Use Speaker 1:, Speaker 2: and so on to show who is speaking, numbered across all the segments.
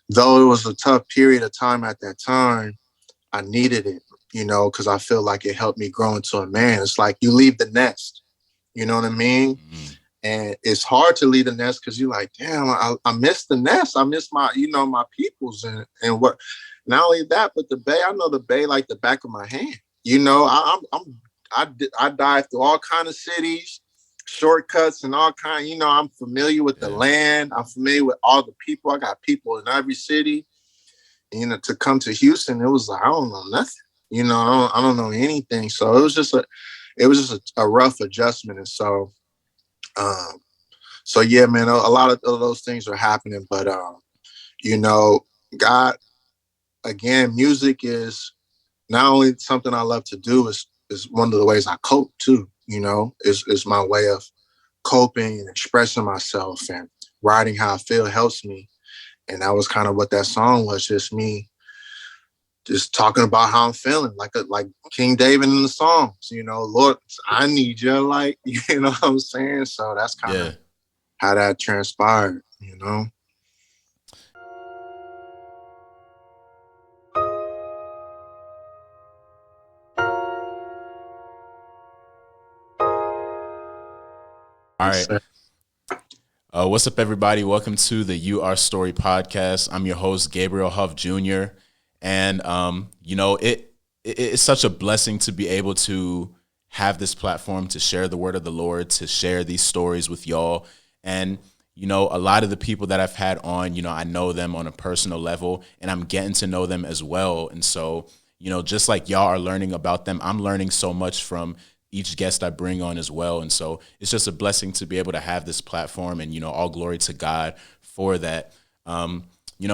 Speaker 1: though it was a tough period of time at that time, I needed it, because I feel like it helped me grow into a man. It's like you leave the nest, you know what I mean?
Speaker 2: Mm,
Speaker 1: And it's hard to leave the nest because you're like, damn, I miss the nest. I miss my peoples and what. Not only that, but the bay. I know the bay like the back of my hand. I dive through all kind of cities, shortcuts and all kind. I'm familiar with the
Speaker 2: yeah.
Speaker 1: land. I'm familiar with all the people. I got people in every city. To come to Houston, it was like I don't know nothing. I don't know anything. So it was just a rough adjustment, and um, so yeah, man, a lot of those things are happening, but you know, God, again, music is not only something I love to do, is one of the ways I cope too. Is my way of coping and expressing myself and writing how I feel helps me. And that was kind of what that song was, just me just talking about how I'm feeling, like King David in the Psalms. Lord, I need you, like you know what I'm saying. So that's kind of
Speaker 2: Yeah.
Speaker 1: how that transpired.
Speaker 2: All
Speaker 1: Yes,
Speaker 2: right.
Speaker 1: sir.
Speaker 2: What's up, everybody? Welcome to the You Are Story podcast. I'm your host, Gabriel Hoff Jr. And it's such a blessing to be able to have this platform to share the word of the Lord, to share these stories with y'all. And a lot of the people that I've had on, I know them on a personal level, and I'm getting to know them as well. And so, just like y'all are learning about them, I'm learning so much from each guest I bring on as well. And so it's just a blessing to be able to have this platform, and, all glory to God for that.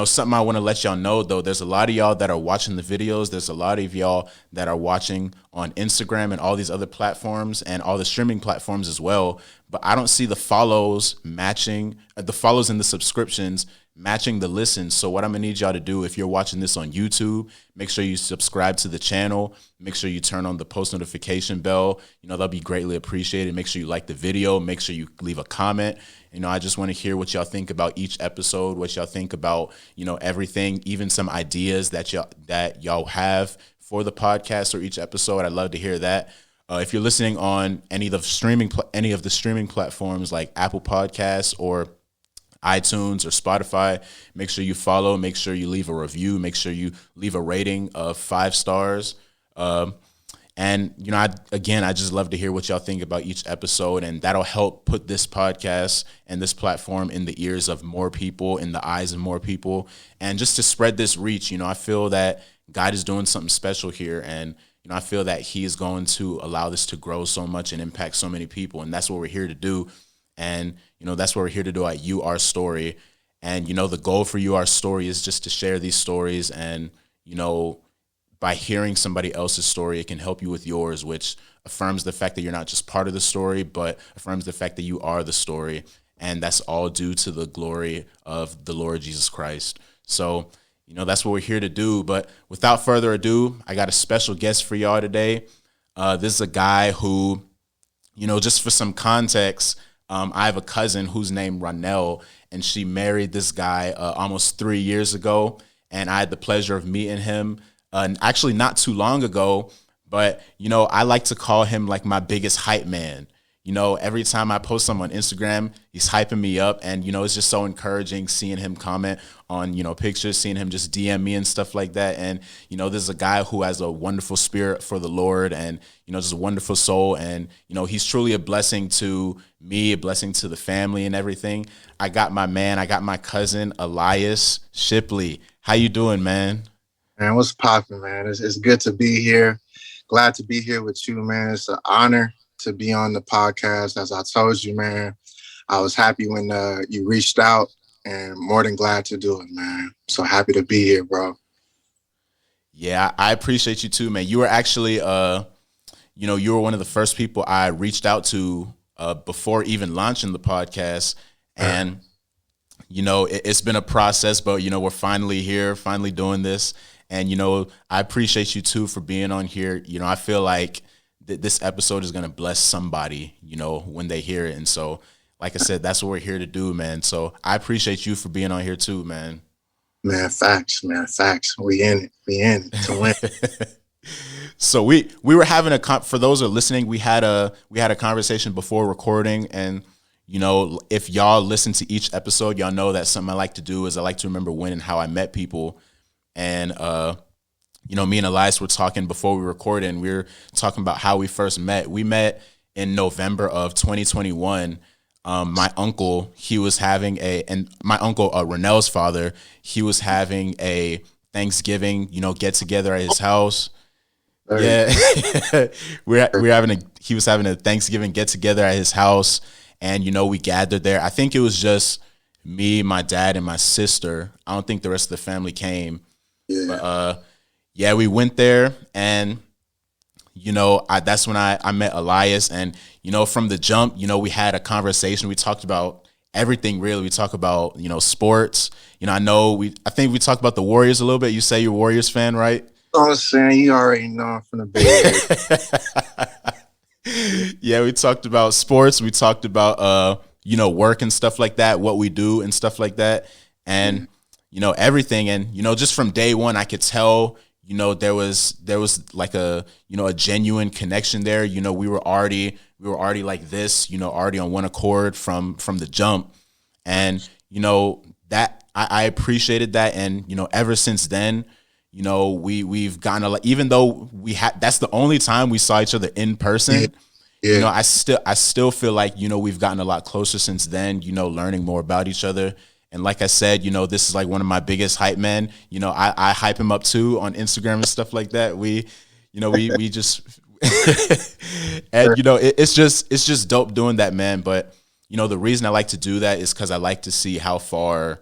Speaker 2: Something I want to let y'all know, though, there's a lot of y'all that are watching the videos. There's a lot of y'all that are watching on Instagram and all these other platforms and all the streaming platforms as well. But I don't see the follows matching, the follows and the subscriptions matching the listens. So what I'm gonna need y'all to do, if you're watching this on YouTube, make sure you subscribe to the channel. Make sure you turn on the post notification bell. That'll be greatly appreciated. Make sure you like the video. Make sure you leave a comment. I just want to hear what y'all think about each episode, what y'all think about, everything, even some ideas that y'all have for the podcast or each episode. I'd love to hear that. If you're listening on any of the streaming platforms like Apple Podcasts or iTunes or Spotify, make sure you follow, make sure you leave a review, make sure you leave a rating of 5 stars. And I just love to hear what y'all think about each episode, and that'll help put this podcast and this platform in the ears of more people, in the eyes of more people, and just to spread this reach. I feel that God is doing something special here, and I feel that He is going to allow this to grow so much and impact so many people, and that's what we're here to do. And that's what we're here to do at You Our Story. And the goal for You Our Story is just to share these stories, and by hearing somebody else's story, it can help you with yours, which affirms the fact that you're not just part of the story, but affirms the fact that you are the story. And that's all due to the glory of the Lord Jesus Christ. So, that's what we're here to do. But without further ado, I got a special guest for y'all today. This is a guy who, just for some context, I have a cousin who's named Ronell, and she married this guy almost 3 years ago. And I had the pleasure of meeting him actually not too long ago. But, I like to call him like my biggest hype man. Every time I post him on Instagram, he's hyping me up. And, it's just so encouraging seeing him comment on, pictures, seeing him just DM me and stuff like that. And, this is a guy who has a wonderful spirit for the Lord and, just a wonderful soul. And, he's truly a blessing to me, a blessing to the family and everything. I got my cousin, Elias Shipley. How you doing, man?
Speaker 1: Man, what's popping, man? It's good to be here. Glad to be here with you, man. It's an honor to be on the podcast. As I told you, man, I was happy when you reached out, and more than glad to do it, man. So happy to be here, bro.
Speaker 2: Yeah, I appreciate you too, man. You were actually, you were one of the first people I reached out to before even launching the podcast. And, it's been a process, but, we're finally here, finally doing this. And, I appreciate you too for being on here. I feel like this episode is going to bless somebody, when they hear it. And so, like I said, that's what we're here to do, man. So I appreciate you for being on here too, man.
Speaker 1: Man, facts, man, facts. We in it to win.
Speaker 2: So we were having for those who are listening, we had a conversation before recording, and if y'all listen to each episode, y'all know that something I like to do is I like to remember when and how I met people. And me and Elias were talking before we recorded, and we were talking about how we first met. We met in November of 2021. My uncle, he was having and my uncle, Renell's father, he was having a Thanksgiving, get together at his house.
Speaker 1: Very
Speaker 2: Yeah, we're having he was having a Thanksgiving get together at his house, and we gathered there. I think it was just me, my dad, and my sister. I don't think the rest of the family came, but
Speaker 1: yeah,
Speaker 2: yeah, we went there, and that's when I met Elias, and from the jump, we had a conversation. We talked about everything really. We talked about sports. I think we talked about the Warriors a little bit. You say you're a Warriors fan, right?
Speaker 1: I'm saying, you already know I'm from the Bay Area.
Speaker 2: Yeah, we talked about sports. We talked about work and stuff like that, what we do and stuff like that, and everything. And just from day one, I could tell there was like a genuine connection there. We were already like this, already on one accord from the jump, and that I appreciated that, and ever since then. We've gotten a lot, even though that's the only time we saw each other in
Speaker 1: Yeah,
Speaker 2: person.
Speaker 1: yeah,
Speaker 2: I still feel like, we've gotten a lot closer since then, learning more about each other. And like I said, this is like one of my biggest hype men. I hype him up too on Instagram and stuff like that. We just, and it's just dope doing that, man. But, the reason I like to do that is because I like to see how far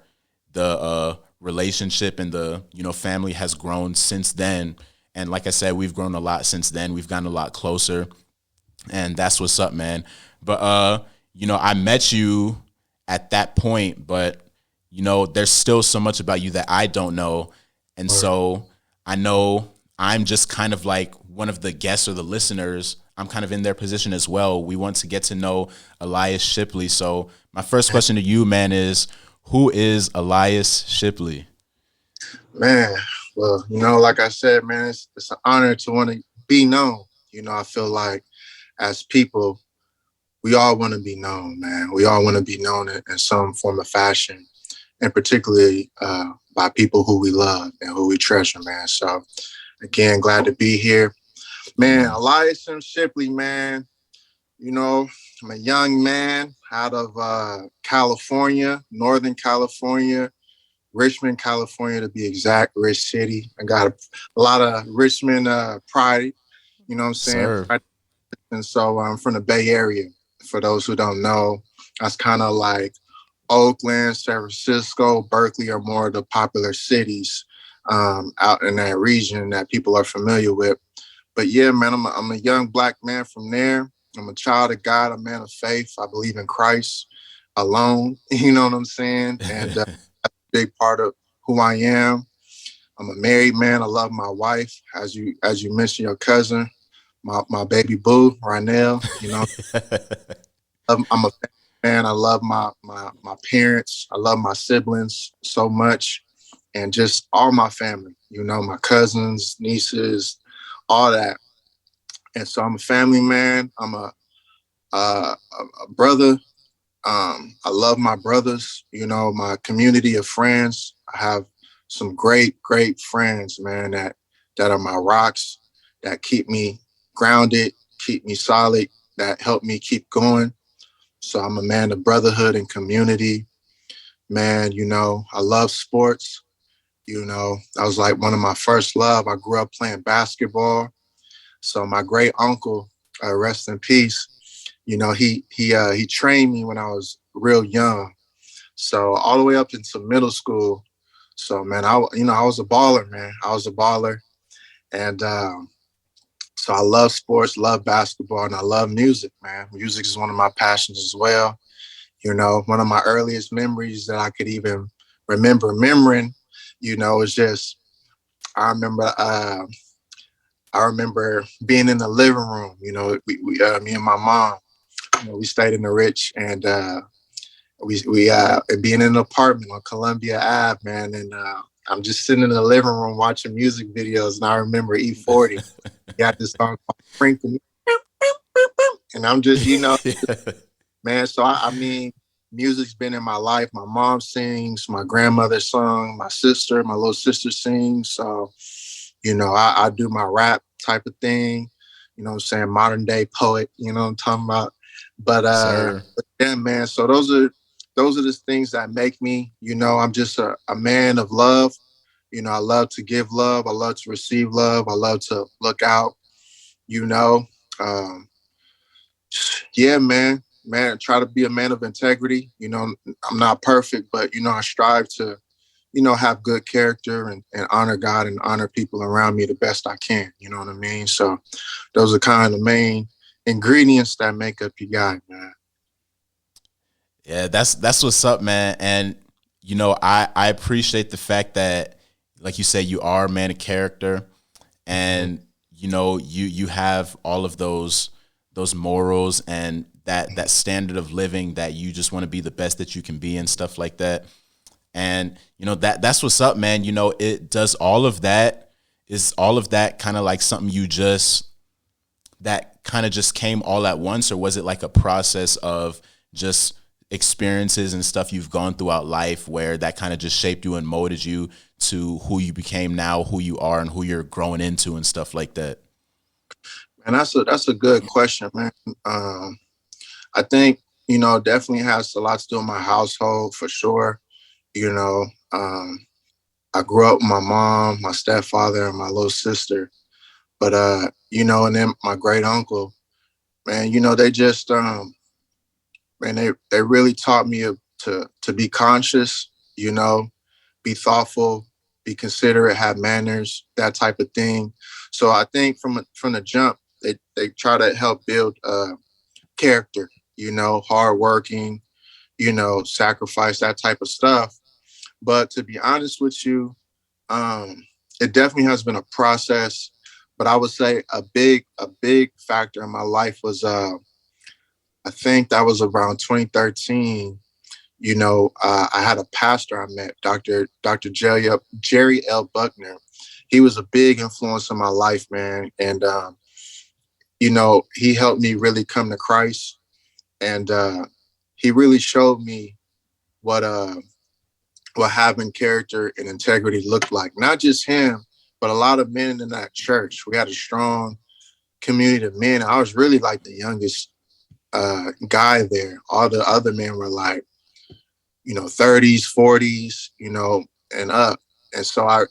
Speaker 2: the, relationship and the family has grown since then. And like I said, we've grown a lot since then. We've gotten a lot closer, and that's what's up, man. But I met you at that point, but there's still so much about you that I don't know. And
Speaker 1: or-
Speaker 2: so I know I'm just kind of like one of the guests or the listeners. I'm kind of in their position as well. We want to get to know Elias Shipley. So my first question to you, man, is who is Elias Shipley?
Speaker 1: man. Well, like I said, man, it's an honor to want to be known. I feel like as people, we all want to be known, man. We all want to be known in some form of fashion, and particularly by people who we love and who we treasure, man. So again, glad to be here, man.
Speaker 2: Amen.
Speaker 1: Elias M. Shipley, man. I'm a young man out of California, Northern California, Richmond, California to be exact, rich city. I got a lot of Richmond pride, what I'm saying?
Speaker 2: Sir.
Speaker 1: Pride. And so I'm from the Bay Area. For those who don't know, that's kind of like Oakland, San Francisco, Berkeley are more of the popular cities out in that region that people are familiar with. But yeah, man, I'm a young black man from there. I'm a child of God, a man of faith. I believe in Christ alone. You know what I'm saying? And big part of who I am. I'm a married man. I love my wife, as you mentioned, your cousin, my baby boo, Rynell. I'm a man. I love my parents. I love my siblings so much, and just all my family. My cousins, nieces, all that. And so I'm a family man. I'm a brother. I love my brothers, my community of friends. I have some great, great friends, man, that are my rocks, that keep me grounded, keep me solid, that help me keep going. So I'm a man of brotherhood and community. Man, I love sports. I was like one of my first love. I grew up playing basketball. So my great uncle, rest in peace, he trained me when I was real young. So all the way up into middle school. So man, I was a baller, man. I was a baller, and so I love sports, love basketball, and I love music, man. Music is one of my passions as well. One of my earliest memories that I could even remembering, is just I remember. I remember being in the living room. Me and my mom. We stayed in the Rich, and we being in an apartment on Columbia Ave, man, and I'm just sitting in the living room watching music videos, and I remember E40 got this song called Sprinkle Me, and I'm just, man. So I mean, music's been in my life. My mom sings, my grandmother sung, my sister, my little sister sings. So, I do my rap type of thing. You know what I'm saying? Modern day poet, you know what I'm talking about? But
Speaker 2: Yes, sir.
Speaker 1: yeah, man. So those are the things that make me, I'm just a man of love. I love to give love. I love to receive love. I love to look out, you know. Um, yeah, man, try to be a man of integrity. I'm not perfect, but I strive to, have good character and honor God and honor people around me the best I can. You know what I mean? So those are kind of the main ingredients that make up your guy, man.
Speaker 2: Yeah, that's what's up, man. And I appreciate the fact that, like you say, you are a man of character,
Speaker 1: Mhm.
Speaker 2: and you have all of those morals and that standard of living that you just want to be the best that you can be and stuff like that. And that's what's up, man. It does all of that. Is all of that kind of like something you just that kind of just came all at once, or was it like a process of just experiences and stuff you've gone throughout life where that kind of just shaped you and molded you to who you became now, who you are, and who you're growing into and stuff like that?
Speaker 1: And that's a good question, man. Um, I think definitely has a lot to do with my household for sure. You know, um, I grew up with my mom, my stepfather, and my little sister. But and then my great uncle, man, they just man, they really taught me to be conscious, be thoughtful, be considerate, have manners, that type of thing. So I think from the jump, they try to help build character, hardworking, sacrifice, that type of stuff. But to be honest with you, um, it definitely has been a process. But I would say a big factor in my life was I think that was around 2013. I had a pastor I met, Dr. Jerry L. Buckner. He was a big influence in my life, man, and he helped me really come to Christ, and he really showed me what uh what having character and integrity looked like. Not just him, but a lot of men in that church. We had a strong community of men. I was really like the youngest guy there. All the other men were like, 30s, 40s, and up. And so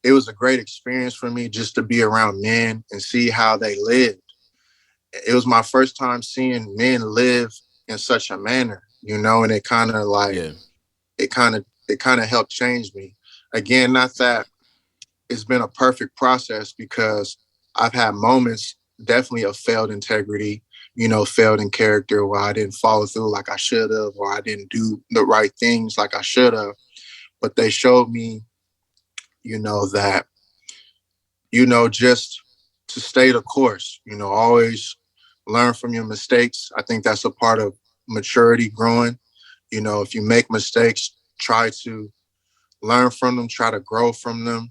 Speaker 1: it was a great experience for me just to be around men and see how they lived. It was my first time seeing men live in such a manner, and
Speaker 2: Yeah.
Speaker 1: it kind of helped change me. Again, not that it's been a perfect process because I've had moments definitely of failed integrity, failed in character where I didn't follow through like I should have, or I didn't do the right things like I should have. But they showed me, that, just to stay the course, always learn from your mistakes. I think that's a part of maturity growing. If you make mistakes, try to learn from them, try to grow from them,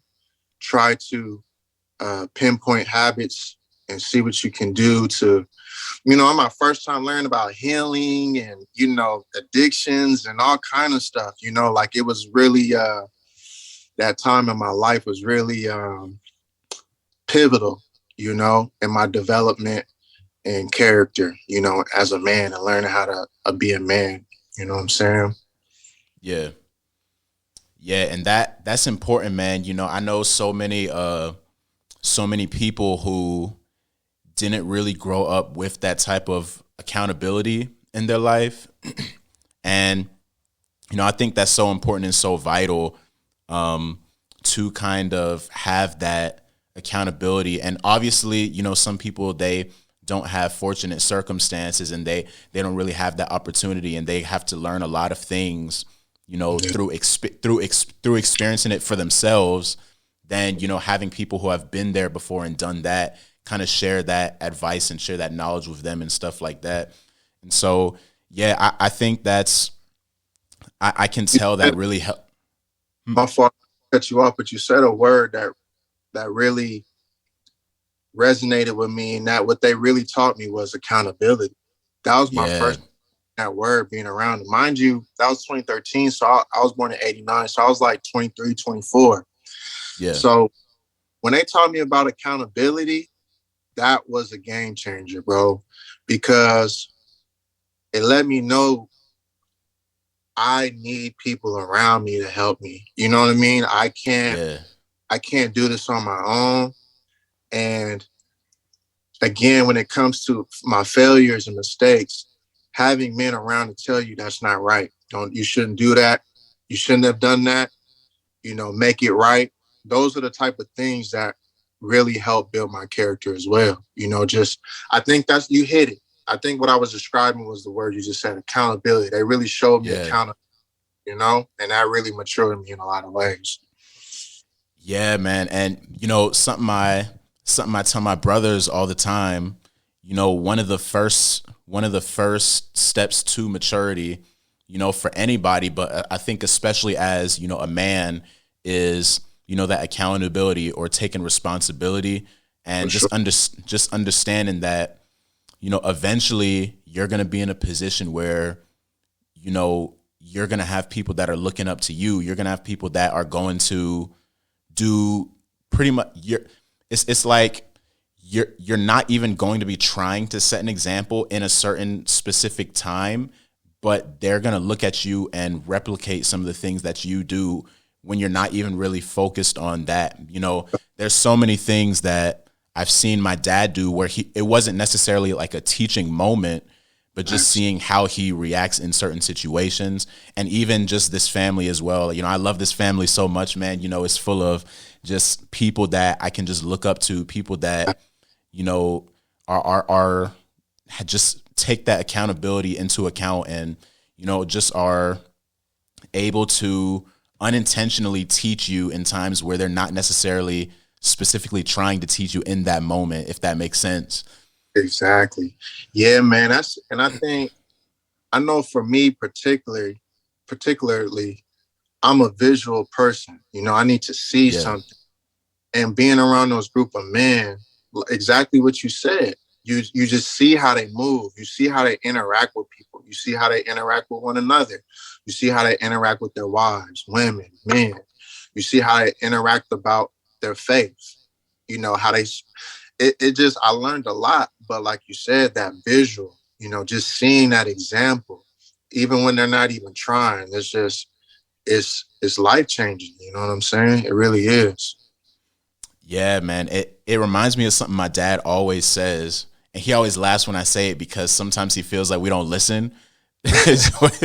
Speaker 1: try to pinpoint habits and see what you can do to, on my first time learning about healing and, addictions and all kind of stuff, like it was really, that time in my life was really pivotal, in my development and character, as a man and learning how to be a man. You know what I'm saying?
Speaker 2: Yeah. Yeah, and that's important, man. I know so many people who didn't really grow up with that type of accountability in their life. And I think that's so important and so vital, to kind of have that accountability. And obviously, some people, they don't have fortunate circumstances, and they don't really have that opportunity, and they have to learn a lot of things,
Speaker 1: Yeah.
Speaker 2: through experiencing it for themselves. Then having people who have been there before and done that kind of share that advice and share that knowledge with them and stuff like that. And so, yeah, I think I can tell that really help.
Speaker 1: My fault. cut you off, but you said a word that really resonated with me, and that what they really taught me was accountability. That was my
Speaker 2: Yeah,
Speaker 1: first that word being around. Mind you, that was 2013, so I was born in 89, so I was like 23, 24.
Speaker 2: yeah,
Speaker 1: So when they taught me about accountability, that was a game changer, bro, because it let me know I need people around me to help me. You know what I mean?
Speaker 2: yeah,
Speaker 1: I can't do this on my own. And again, when it comes to my failures and mistakes, having men around to tell you that's not right. You shouldn't do that. You shouldn't have done that. Make it right. Those are the type of things that really help build my character as well. I think you hit it. I think what I was describing was the word you just said, accountability. They really showed me
Speaker 2: yeah.
Speaker 1: accountability, and that really matured me in a lot of ways.
Speaker 2: Yeah, man. And something I tell my brothers all the time, one of the first steps to maturity, for anybody, but I think especially as, a man is, that accountability or taking responsibility
Speaker 1: For
Speaker 2: and
Speaker 1: sure.
Speaker 2: just understanding that, eventually you're going to be in a position where, you're going to have people that are looking up to you. You're going to have people that are going to do pretty much it's like you're not even going to be trying to set an example in a certain specific time, but they're going to look at you and replicate some of the things that you do when you're not even really focused on that. There's so many things that I've seen my dad do where it wasn't necessarily like a teaching moment, but just seeing how he reacts in certain situations. And even just this family as well. I love this family so much, man. It's full of just people that I can just look up to, people that, are just take that accountability into account and, just are able to unintentionally teach you in times where they're not necessarily specifically trying to teach you in that moment, if that makes sense.
Speaker 1: Exactly. Yeah, man. And I know for me particularly, I'm a visual person. I need to see
Speaker 2: Yeah.
Speaker 1: something. And being around those group of men, exactly what you said. You just see how they move. You see how they interact with people. You see how they interact with one another. You see how they interact with their wives, women, men. You see how they interact about their faith. How they it just I learned a lot, but like you said, that visual, just seeing that example, even when they're not even trying, it's life changing. You know what I'm saying? It really is.
Speaker 2: Yeah, man. It reminds me of something my dad always says, and he always laughs when I say it because sometimes he feels like we don't listen.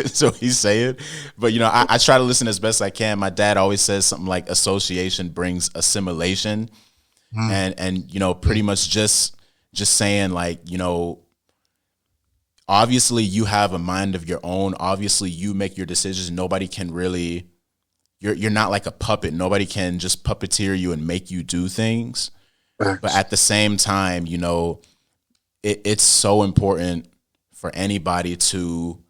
Speaker 2: So he's saying, but I try to listen as best I can. My dad always says something like association brings assimilation,
Speaker 1: Mm.
Speaker 2: and pretty much just saying like, obviously you have a mind of your own. Obviously you make your decisions. Nobody can really, you're not like a puppet. Nobody can just puppeteer you and make you do things. But
Speaker 1: Facts.
Speaker 2: at the same time, it's so important for anybody to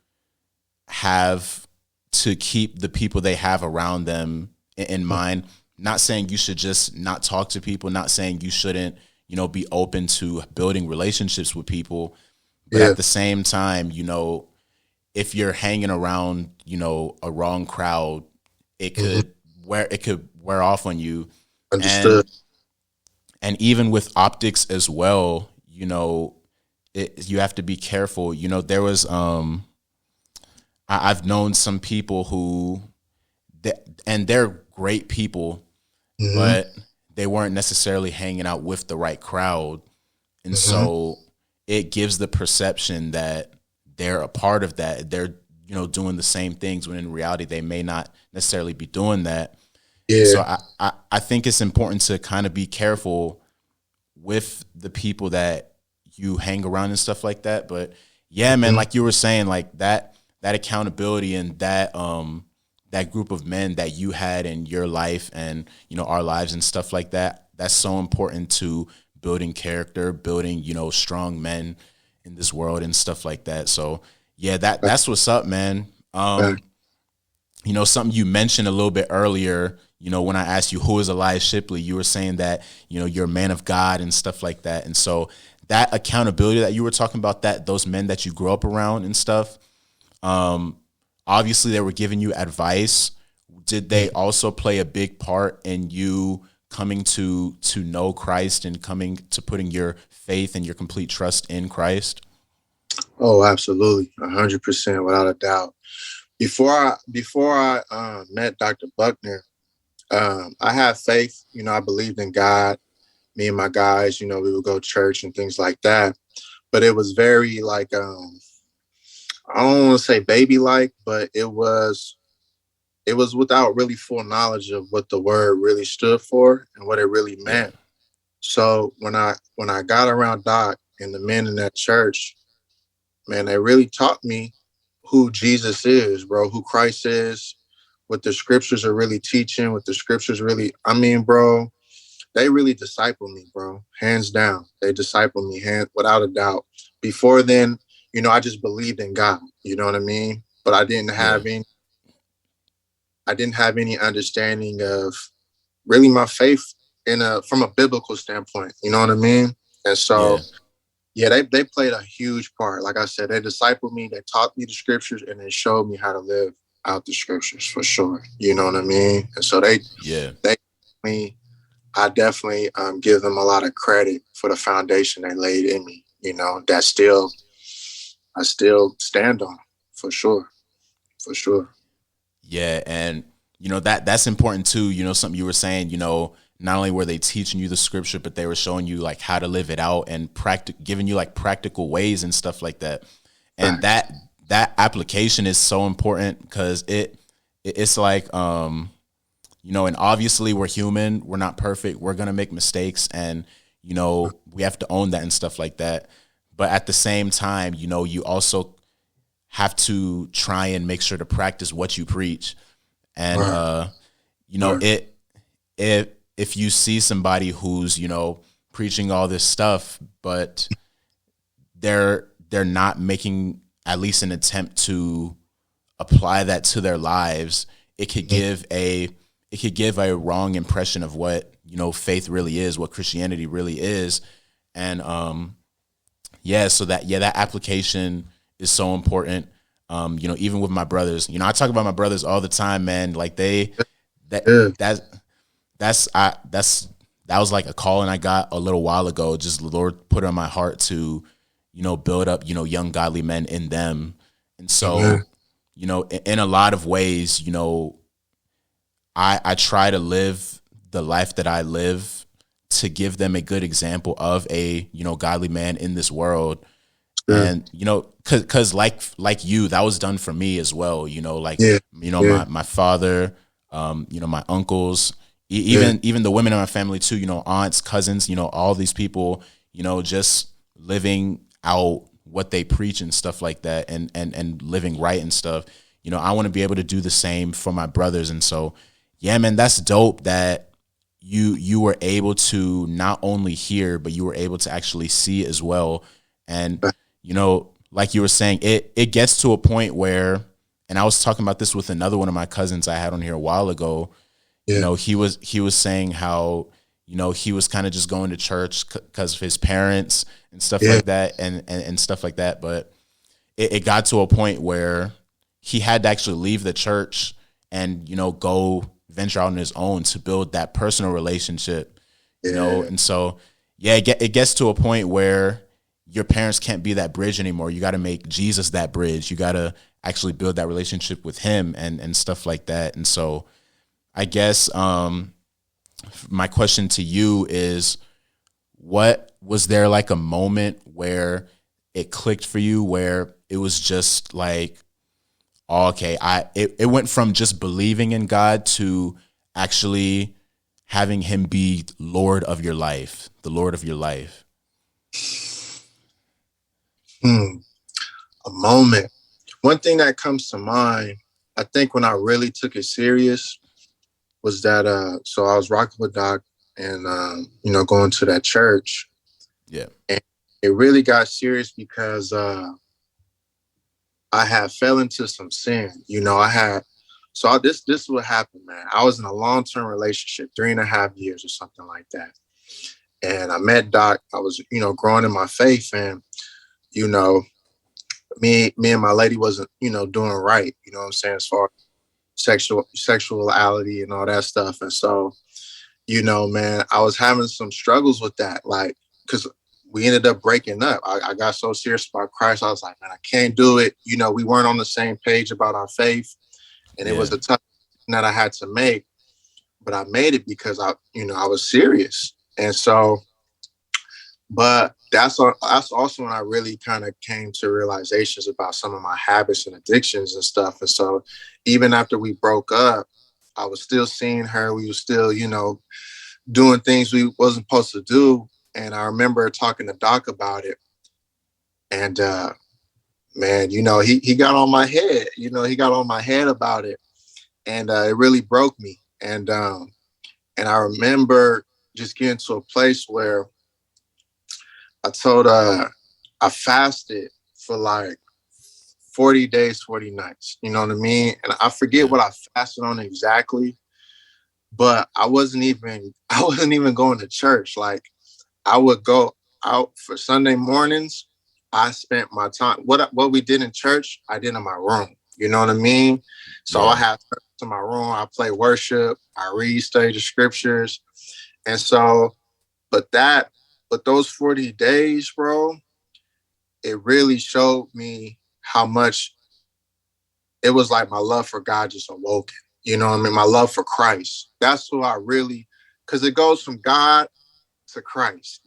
Speaker 2: keep the people they have around them in mind. Not saying you should just not talk to people, not saying you shouldn't, be open to building relationships with people. But
Speaker 1: Yeah.
Speaker 2: at the same time, if you're hanging around, a wrong crowd, it
Speaker 1: Hmm.
Speaker 2: could wear off on you. And
Speaker 1: Understood.
Speaker 2: and even with optics as well, you have to be careful. There was I've known some people and they're great people,
Speaker 1: Hmm.
Speaker 2: but they weren't necessarily hanging out with the right crowd. And
Speaker 1: Hmm.
Speaker 2: so it gives the perception that they're a part of that. They're, doing the same things when in reality they may not necessarily be doing that. And
Speaker 1: Yeah.
Speaker 2: so I think it's important to kind of be careful with the people that you hang around and stuff like that. But yeah, man,
Speaker 1: Hmm.
Speaker 2: like you were saying, like that accountability and that group of men that you had in your life and our lives and stuff like that, that's so important to building character, building strong men in this world and stuff like that. So yeah, that's what's up, man.
Speaker 1: Facts.
Speaker 2: Something you mentioned a little bit earlier, when I asked you who is Elias Shipley, you were saying that, you're a man of God and stuff like that. And so that accountability that you were talking about, that those men that you grew up around and stuff, obviously they were giving you advice. Did they also play a big part in you coming to know Christ and coming to putting your faith and your complete trust in Christ?
Speaker 1: Oh, absolutely, 100%, without a doubt. Before I met Dr. Buckner, I had faith. I believed in God. Me and my guys, we would go to church and things like that. But it was very like I don't want to say baby like, but it was without really full knowledge of what the word really stood for and what it really
Speaker 2: Yeah.
Speaker 1: meant. So when I got around Doc and the men in that church, man, they really taught me who Jesus is, bro, who Christ is, what the scriptures are really teaching, what the scriptures really, I mean, bro, they really disciple me, bro. Hands down. They disciple me, without a doubt. Before then, I just believed in God. You know what I mean? But
Speaker 2: Yeah.
Speaker 1: I didn't have any understanding of really my faith from a biblical standpoint. You know what I mean? And so
Speaker 2: Yeah.
Speaker 1: yeah, they played a huge part. Like I said, they discipled me, they taught me the scriptures, and they showed me how to live out the scriptures for sure. You know what I mean? And so
Speaker 2: Yeah.
Speaker 1: they me. I definitely give them a lot of credit for the foundation they laid in me. That I still stand on for sure, for sure.
Speaker 2: Yeah, and that's important too. Something you were saying. Not only were they teaching you the scripture, but they were showing you like how to live it out and giving you like practical ways and stuff like that. And
Speaker 1: Facts.
Speaker 2: that application is so important because it's like and obviously we're human, we're not perfect, we're gonna make mistakes, and we have to own that and stuff like that. But at the same time, you also have to try and make sure to practice what you preach. And
Speaker 1: Right, right,
Speaker 2: it if you see somebody who's preaching all this stuff, but they're not making at least an attempt to apply that to their lives, it could give a wrong impression of what faith really is, what Christianity really is. And so that application is so important. Even with my brothers, I talk about my brothers all the time, man. Like that
Speaker 1: yeah,
Speaker 2: that that was like a calling I got a little while ago. Just the Lord put it on my heart to, build up, young godly men in them. And so,
Speaker 1: amen.
Speaker 2: in a lot of ways, I try to live the life that I live to give them a good example of a, godly man in this world.
Speaker 1: Yeah,
Speaker 2: And, cause like you, that was done for me as well, like,
Speaker 1: yeah, yeah,
Speaker 2: my father, my uncles,
Speaker 1: yeah,
Speaker 2: even the women in my family too, aunts, cousins, all these people, just living out what they preach and stuff like that, and living right and stuff. I want to be able to do the same for my brothers. And so, yeah, man, that's dope that you were able to not only hear, but you were able to actually see as well. And, like you were saying, it gets to a point where, and I was talking about this with another one of my cousins I had on here a while ago.
Speaker 1: yeah,
Speaker 2: He was saying how, he was kind of just going to church because of his parents and stuff
Speaker 1: yeah,
Speaker 2: like that, and stuff like that. But it got to a point where he had to actually leave the church and, go venture out on his own to build that personal relationship,
Speaker 1: yeah.
Speaker 2: and so, yeah, it gets to a point where your parents can't be that bridge anymore. You got to make Jesus that bridge. You got to actually build that relationship with him and stuff like that. And so I guess my question to you is, what was there like a moment where it clicked for you, where it was just like, oh, okay, it went from just believing in God to actually having him be Lord of your life, the Lord of your life?
Speaker 1: Hmm. A moment. One thing that comes to mind, I think when I really took it serious was that so I was rocking with Doc and going to that church,
Speaker 2: Yeah.
Speaker 1: and it really got serious because I had fell into some sin. I had this is what happened, man. I was in a long-term relationship, 3.5 years or something like that. And I met Doc. I was, growing in my faith, and you know, me and my lady wasn't, doing right. You know what I'm saying, as far as sexuality and all that stuff. And so, man, I was having some struggles with that, like, because we ended up breaking up. I got so serious about Christ. I was like, man, I can't do it. We weren't on the same page about our faith, and it
Speaker 2: Yeah.
Speaker 1: was a tough thing that I had to make. But I made it because I was serious. And so, but that's also when I really kind of came to realizations about some of my habits and addictions and stuff. And so, even after we broke up, I was still seeing her. We were still, doing things we wasn't supposed to do. And I remember talking to Doc about it. And man, he got on my head. He got on my head about it, and it really broke me. And I remember just getting to a place where I told I fasted for like 40 days, 40 nights. You know what I mean? And I forget
Speaker 2: Yeah.
Speaker 1: what I fasted on exactly, but I wasn't even going to church. Like, I would go out for Sunday mornings. I spent my time, what we did in church, I did in my room. You know what I mean? So I
Speaker 2: Yeah.
Speaker 1: had to my room, I play worship, I read, study the scriptures. And so, but that, but those 40 days, bro, it really showed me how much it was like my love for God just awoken. You know what I mean? My love for Christ. That's who I really, because it goes from God to Christ.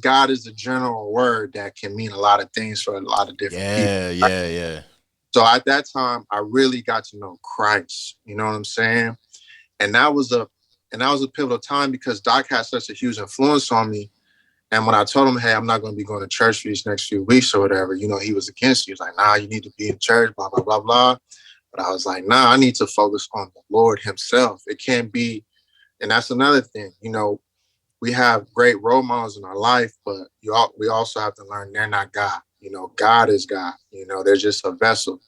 Speaker 1: God is a general word that can mean a lot of things for a lot of different people.
Speaker 2: Yeah.
Speaker 1: Right?
Speaker 2: Yeah. Yeah.
Speaker 1: So at that time, I really got to know Christ. You know what I'm saying? And that was a pivotal time because Doc had such a huge influence on me. And when I told him, hey, I'm not going to be going to church for these next few weeks or whatever, he was against it. He was like, nah, you need to be in church, blah, blah, blah, blah. But I was like, nah, I need to focus on the Lord himself. It can't be. And that's another thing, we have great role models in our life, but we also have to learn they're not God. God is God. They're just a vessel.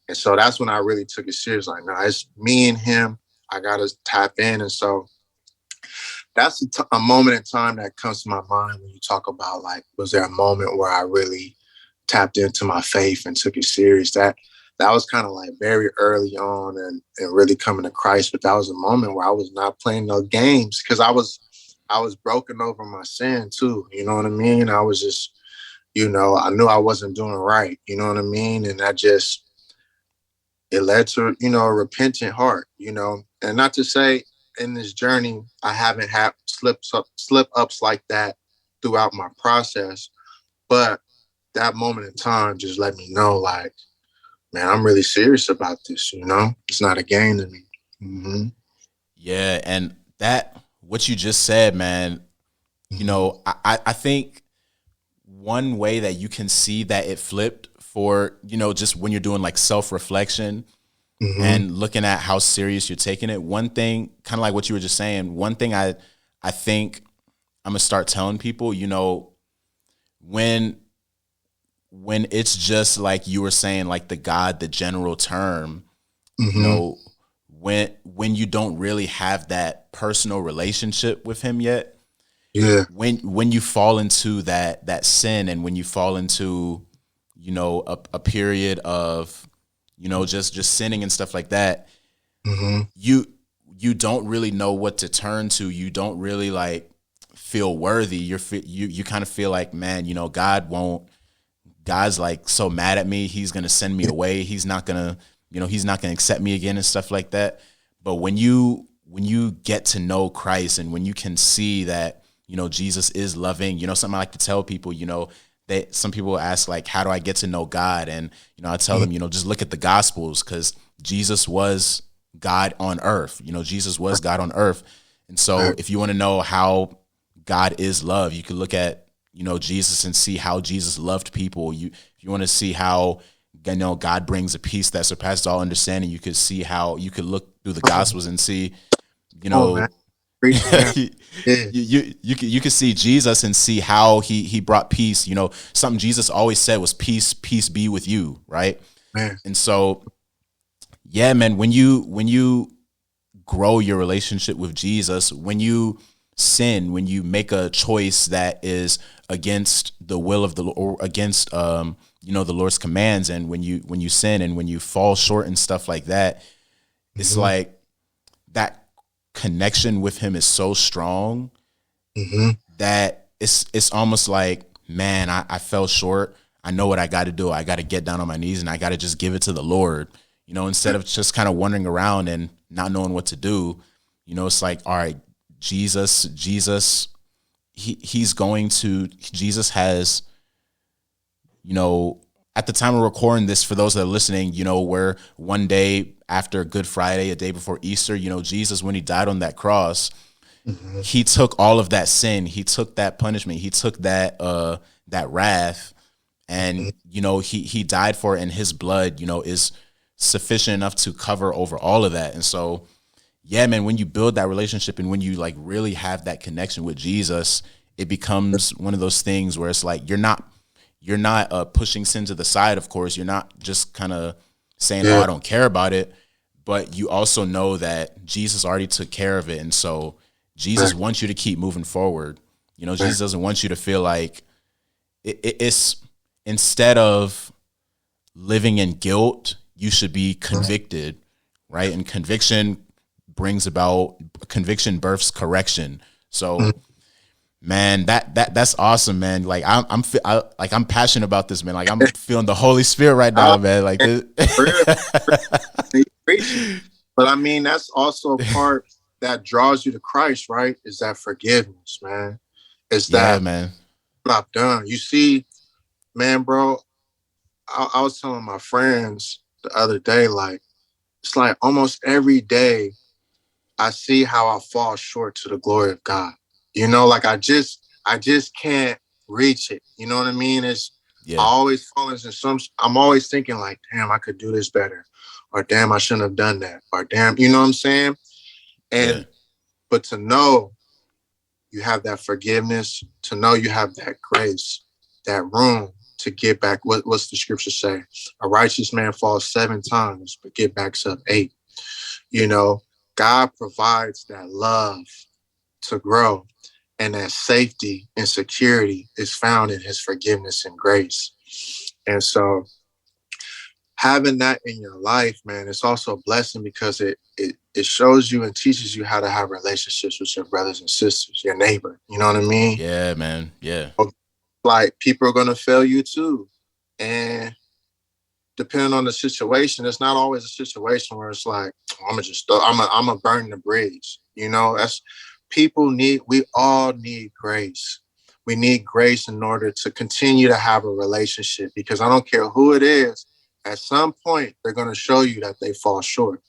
Speaker 1: And so that's when I really took it serious. Like, no, it's me and him. I got to tap in. And so that's a moment in time that comes to my mind when you talk about, like, was there a moment where I really tapped into my faith and took it serious? That was kind of like very early on and really coming to Christ. But that was a moment where I was not playing no games because I was broken over my sin too. You know what I mean? I was just, I knew I wasn't doing right. You know what I mean? And it led to, a repentant heart, and not to say in this journey, I haven't had slip ups like that throughout my process, but that moment in time just let me know, like, man, I'm really serious about this. It's not a game to me. Mm-hmm.
Speaker 2: Yeah. And what you just said, man, I think one way that you can see that it flipped for, just when you're doing like self-reflection
Speaker 1: Mm-hmm.
Speaker 2: and looking at how serious you're taking it. One thing, kind of like what you were just saying, one thing I think I'm gonna start telling people, when it's just like you were saying, like the general term,
Speaker 1: Mm-hmm.
Speaker 2: when you don't really have that personal relationship with him yet,
Speaker 1: Yeah.
Speaker 2: when you fall into that sin, and when you fall into a period of just sinning and stuff like that,
Speaker 1: Mm-hmm.
Speaker 2: you don't really know what to turn to. You don't really like feel worthy. You kind of feel like, man, God's like so mad at me. He's going to send me away. He's not going to accept me again and stuff like that. But when you get to know Christ, and when you can see that, Jesus is loving, something I like to tell people, some people ask, like, how do I get to know God? And, I tell them, just look at the Gospels, because Jesus was God on earth. Jesus was God on earth. And so if you want to know how God is love, you can look at, Jesus and see how Jesus loved people. If you want to see how, God brings a peace that surpasses all understanding, you could see how you could look through the Gospels and see,
Speaker 1: Oh, man. Preach, man. Yeah,
Speaker 2: you could see Jesus and see how he brought peace. Something Jesus always said was, peace be with you, right?
Speaker 1: man.
Speaker 2: And so Yeah, man. When you grow your relationship with Jesus, when you sin, when you make a choice that is against the will of the or against the Lord's commands, and when you sin and when you fall short and stuff like that, it's
Speaker 1: Mm-hmm.
Speaker 2: like that connection with him is so strong
Speaker 1: Mm-hmm.
Speaker 2: that it's almost like, man, I fell short. I know what I got to do. I got to get down on my knees and I got to just give it to the Lord, instead of just kind of wandering around and not knowing what to do. It's like, all right, Jesus, Jesus has, at the time of recording this, for those that are listening, where one day after Good Friday, a day before Easter, Jesus, when he died on that cross,
Speaker 1: Mm-hmm.
Speaker 2: he took all of that sin, he took that punishment, he took that wrath, and he died for it, and his blood is sufficient enough to cover over all of that. And so, yeah, man, when you build that relationship and when you like really have that connection with Jesus, it becomes one of those things where it's like you're not pushing sin to the side. Of course, you're not just kind of saying, oh,
Speaker 1: Yeah.
Speaker 2: I don't care about it, but you also know that Jesus already took care of it. And so Jesus
Speaker 1: Right.
Speaker 2: wants you to keep moving forward.
Speaker 1: Right.
Speaker 2: Jesus doesn't want you to feel like it's, instead of living in guilt, you should be convicted, right? And conviction births correction. So, man, that's awesome, man. Like I'm passionate about this, man. Like I'm feeling the Holy Spirit right now,
Speaker 1: Oh,
Speaker 2: man. Like
Speaker 1: man,
Speaker 2: this.
Speaker 1: for real. You preaching. But I mean, that's also a part that draws you to Christ, right? Is that forgiveness, man. It's
Speaker 2: Yeah,
Speaker 1: that
Speaker 2: man.
Speaker 1: what I've done. You see, man, bro, I was telling my friends the other day, like, it's like almost every day I see how I fall short to the glory of God. Like I just can't reach it. You know what I mean? I
Speaker 2: Yeah,
Speaker 1: always fall into I'm always thinking like, damn, I could do this better. Or damn, I shouldn't have done that. Or damn, you know what I'm saying?
Speaker 2: yeah,
Speaker 1: And but to know you have that forgiveness, to know you have that grace, that room to get back. What's the scripture say? A righteous man falls 7 times, but get back up 8. You know, God provides that love to grow, and that safety and security is found in his forgiveness and grace. And so having that in your life, man, it's also a blessing because it shows you and teaches you how to have relationships with your brothers and sisters, your neighbor. You know what I mean?
Speaker 2: yeah, man. Yeah,
Speaker 1: Like people are gonna fail you too. And depending on the situation, it's not always a situation where it's like, I'm gonna burn the bridge. That's we all need grace. We need grace in order to continue to have a relationship because I don't care who it is, at some point they're gonna show you that they fall short.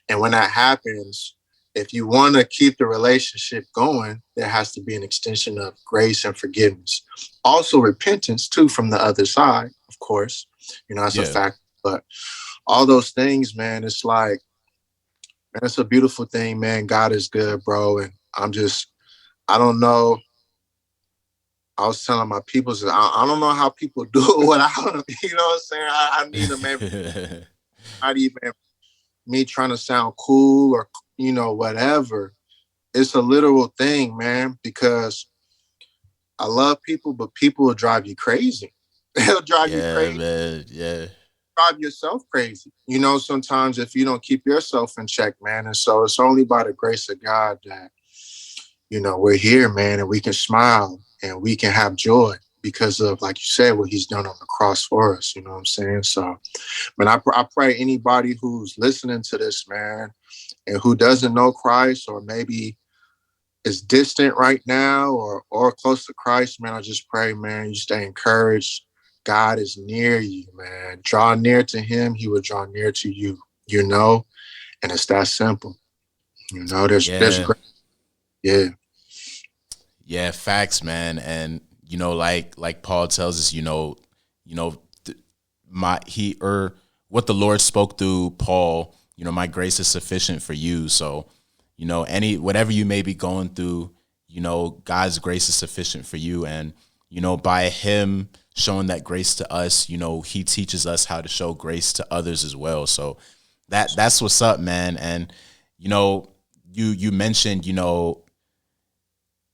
Speaker 1: And when that happens, if you want to keep the relationship going, there has to be an extension of grace and forgiveness. Also repentance too from the other side, of course. That's a
Speaker 2: yeah,
Speaker 1: fact. But all those things, man, it's like, man, it's a beautiful thing, man. God is good, bro. And I don't know. I was telling my people, I don't know how people do it without, you know what I'm saying? I need them every, not even me trying to sound cool or, whatever. It's a literal thing, man, because I love people, but people will drive you crazy. They'll drive you
Speaker 2: yeah,
Speaker 1: crazy,
Speaker 2: man. Yeah,
Speaker 1: drive yourself crazy. Sometimes if you don't keep yourself in check, man. And so it's only by the grace of God that, we're here, man, and we can smile and we can have joy because of, like you said, what he's done on the cross for us. You know what I'm saying? So, man, I pray anybody who's listening to this, man, and who doesn't know Christ or maybe is distant right now or close to Christ, man, I just pray, man, you stay encouraged. God is near you, man. Draw near to him, he will draw near to you, and it's that simple. There's
Speaker 2: yeah,
Speaker 1: great, yeah.
Speaker 2: yeah. Facts, man. And like Paul tells us, my he or what the Lord spoke through Paul. My grace is sufficient for you. So, whatever you may be going through, God's grace is sufficient for you. And, by him showing that grace to us, he teaches us how to show grace to others as well. So That's what's up, man. And you know, you mentioned,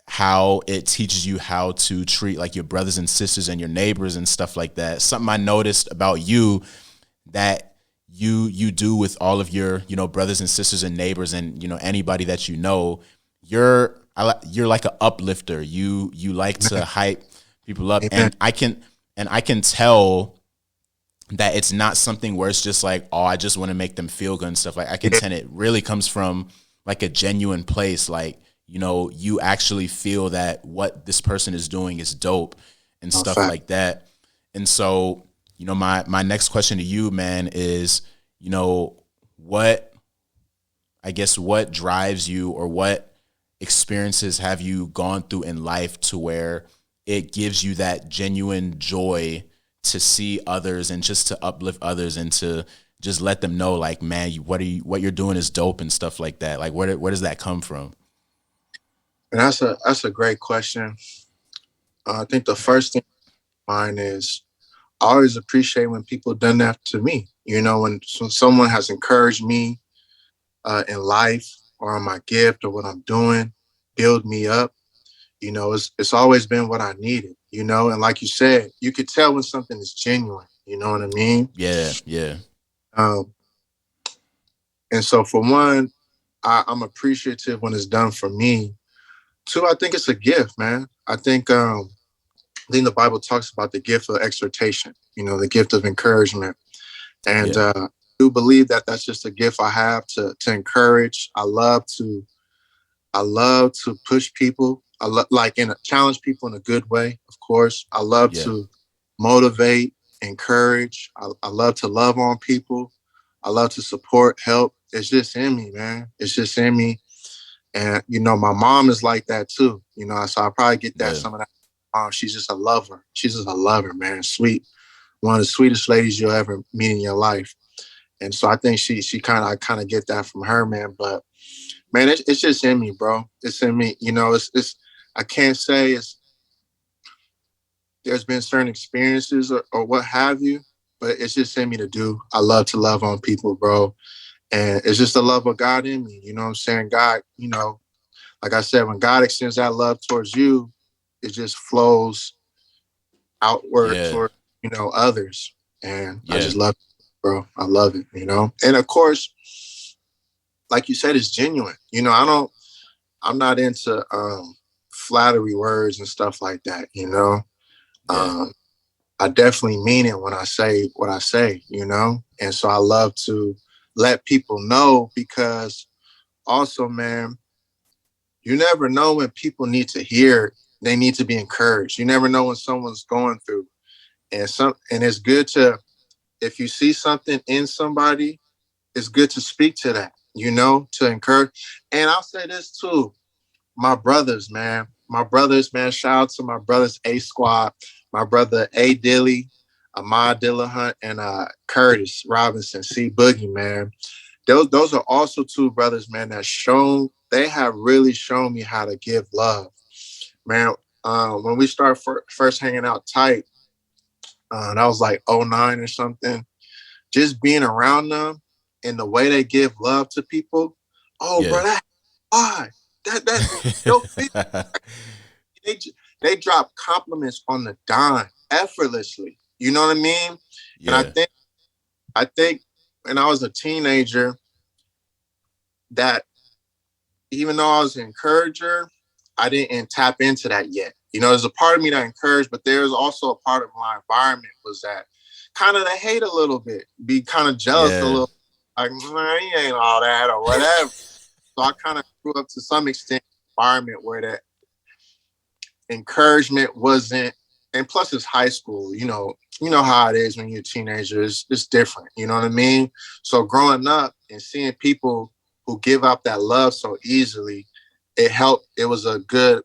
Speaker 2: how it teaches you how to treat like your brothers and sisters and your neighbors and stuff like that. Something I noticed about you that you do with all of your, brothers and sisters and neighbors and, anybody that you're like an uplifter. You like to hype people up,
Speaker 1: Amen.
Speaker 2: and I can tell that it's not something where it's just like, oh, I just want to make them feel good and stuff. Like I can
Speaker 1: Yeah,
Speaker 2: tell it really comes from like a genuine place. Like, you actually feel that what this person is doing is dope and
Speaker 1: no
Speaker 2: stuff
Speaker 1: fact.
Speaker 2: like that. And so, my next question to you, man, is, what I guess what drives you, or what experiences have you gone through in life to where it gives you that genuine joy to see others and just to uplift others and to just let them know, like, man, what you're doing is dope and stuff like that. Like, where does that come from?
Speaker 1: And that's a great question. I think the first thing in mind is I always appreciate when people done that to me. When someone has encouraged me in life or on my gift or what I'm doing, build me up. It's always been what I needed. And like you said, you could tell when something is genuine. You know what I mean?
Speaker 2: Yeah, yeah,
Speaker 1: Um, and so for one, I'm appreciative when it's done for me. Two, I think it's a gift, man. I think the Bible talks about the gift of exhortation. The gift of encouragement, and
Speaker 2: yeah,
Speaker 1: I do believe that that's just a gift I have to encourage. I love to push people. Like challenge people in a good way. Of course, I love
Speaker 2: yeah,
Speaker 1: to motivate, encourage. I love to love on people. I love to support, help. It's just in me, man. It's just in me. And my mom is like that too. So I probably get that
Speaker 2: yeah,
Speaker 1: some of that. She's just a lover. She's just a lover, man. Sweet, one of the sweetest ladies you'll ever meet in your life. And so I think she I kind of get that from her, man. But man, it's just in me, bro. It's in me. It's I can't say there's been certain experiences or what have you, but it's just in me to do. I love to love on people, bro. And it's just the love of God in me. You know what I'm saying? God, like I said, when God extends that love towards you, it just flows outward
Speaker 2: yeah,
Speaker 1: toward, others. And I
Speaker 2: yeah,
Speaker 1: just love it, bro. I love it. And of course, like you said, it's genuine. I'm not into flattery words and stuff like that.
Speaker 2: yeah,
Speaker 1: Um, I definitely mean it when I say what I say. And so I love to let people know because also, man, you never know when people need to hear, they need to be encouraged. You never know when someone's going through. And it's good to, if you see something in somebody, it's good to speak to that, to encourage. And I'll say this too, my brothers, man. My brothers, man. Shout out to my brothers, A Squad, my brother A Dilly, Ahmad Dillahunt, and Curtis Robinson, C Boogie, man. Those are also two brothers, man, they have really shown me how to give love. Man, when we started first hanging out tight, that was like '09 or something. Just being around them and the way they give love to people. Oh,
Speaker 2: yeah,
Speaker 1: bro, that why that yo, they they drop compliments on the dime effortlessly. You know what I mean? And I
Speaker 2: yeah,
Speaker 1: think I think when I was a teenager, that even though I was an encourager, I didn't tap into that yet. There's a part of me that encouraged, but there's also a part of my environment was that kind of to hate a little bit, be kind of jealous a
Speaker 2: yeah,
Speaker 1: little, like, man, he ain't all that or whatever. So I kind of grew up to some extent environment where that encouragement wasn't, and plus it's high school, how it is when you're a teenager. It's different, you know what I mean? So growing up and seeing people who give out that love so easily, it was a good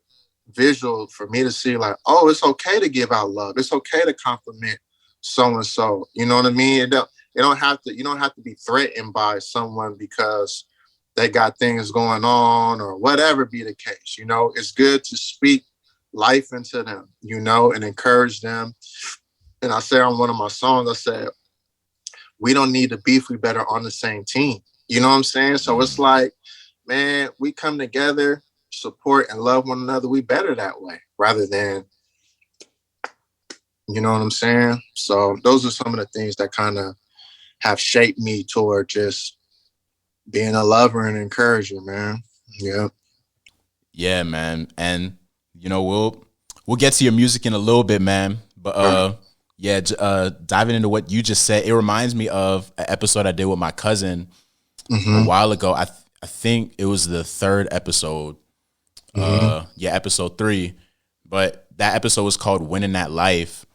Speaker 1: visual for me to see, like, oh, it's okay to give out love. It's okay to compliment so and so. You know what I mean? You don't have to be threatened by someone because they got things going on or whatever be the case. It's good to speak life into them, and encourage them. And I say on one of my songs, I said, we don't need to beef. We better on the same team. You know what I'm saying? So it's
Speaker 2: Mm.
Speaker 1: like, man, we come together, support and love one another. We better that way rather than, you know what I'm saying? So those are some of the things that kind of have shaped me toward just being a lover and encourager, man. Yeah.
Speaker 2: Yeah, man. And we'll get to your music in a little bit, man. But yeah, diving into what you just said, it reminds me of an episode I did with my cousin a
Speaker 1: Mm-hmm.
Speaker 2: while ago. I think it was the third episode.
Speaker 1: Mm-hmm.
Speaker 2: Yeah, episode 3. But that episode was called Winning at Life.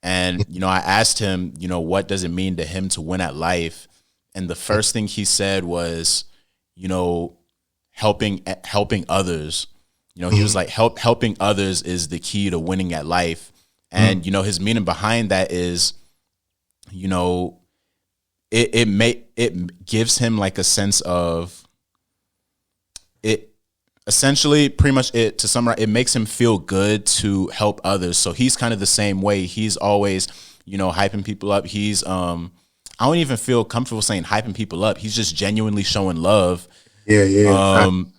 Speaker 2: And, I asked him, what does it mean to him to win at life? And the first thing he said was, you know, helping others. He was
Speaker 1: Mm-hmm.
Speaker 2: like, helping others is the key to winning at life.
Speaker 1: Mm-hmm.
Speaker 2: And, his meaning behind that is, you know, it gives him like a sense of it. Essentially, pretty much, it to summarize, it makes him feel good to help others. So he's kind of the same way. He's always, hyping people up. He's I don't even feel comfortable saying hyping people up. He's just genuinely showing love.
Speaker 1: Yeah, yeah.
Speaker 2: um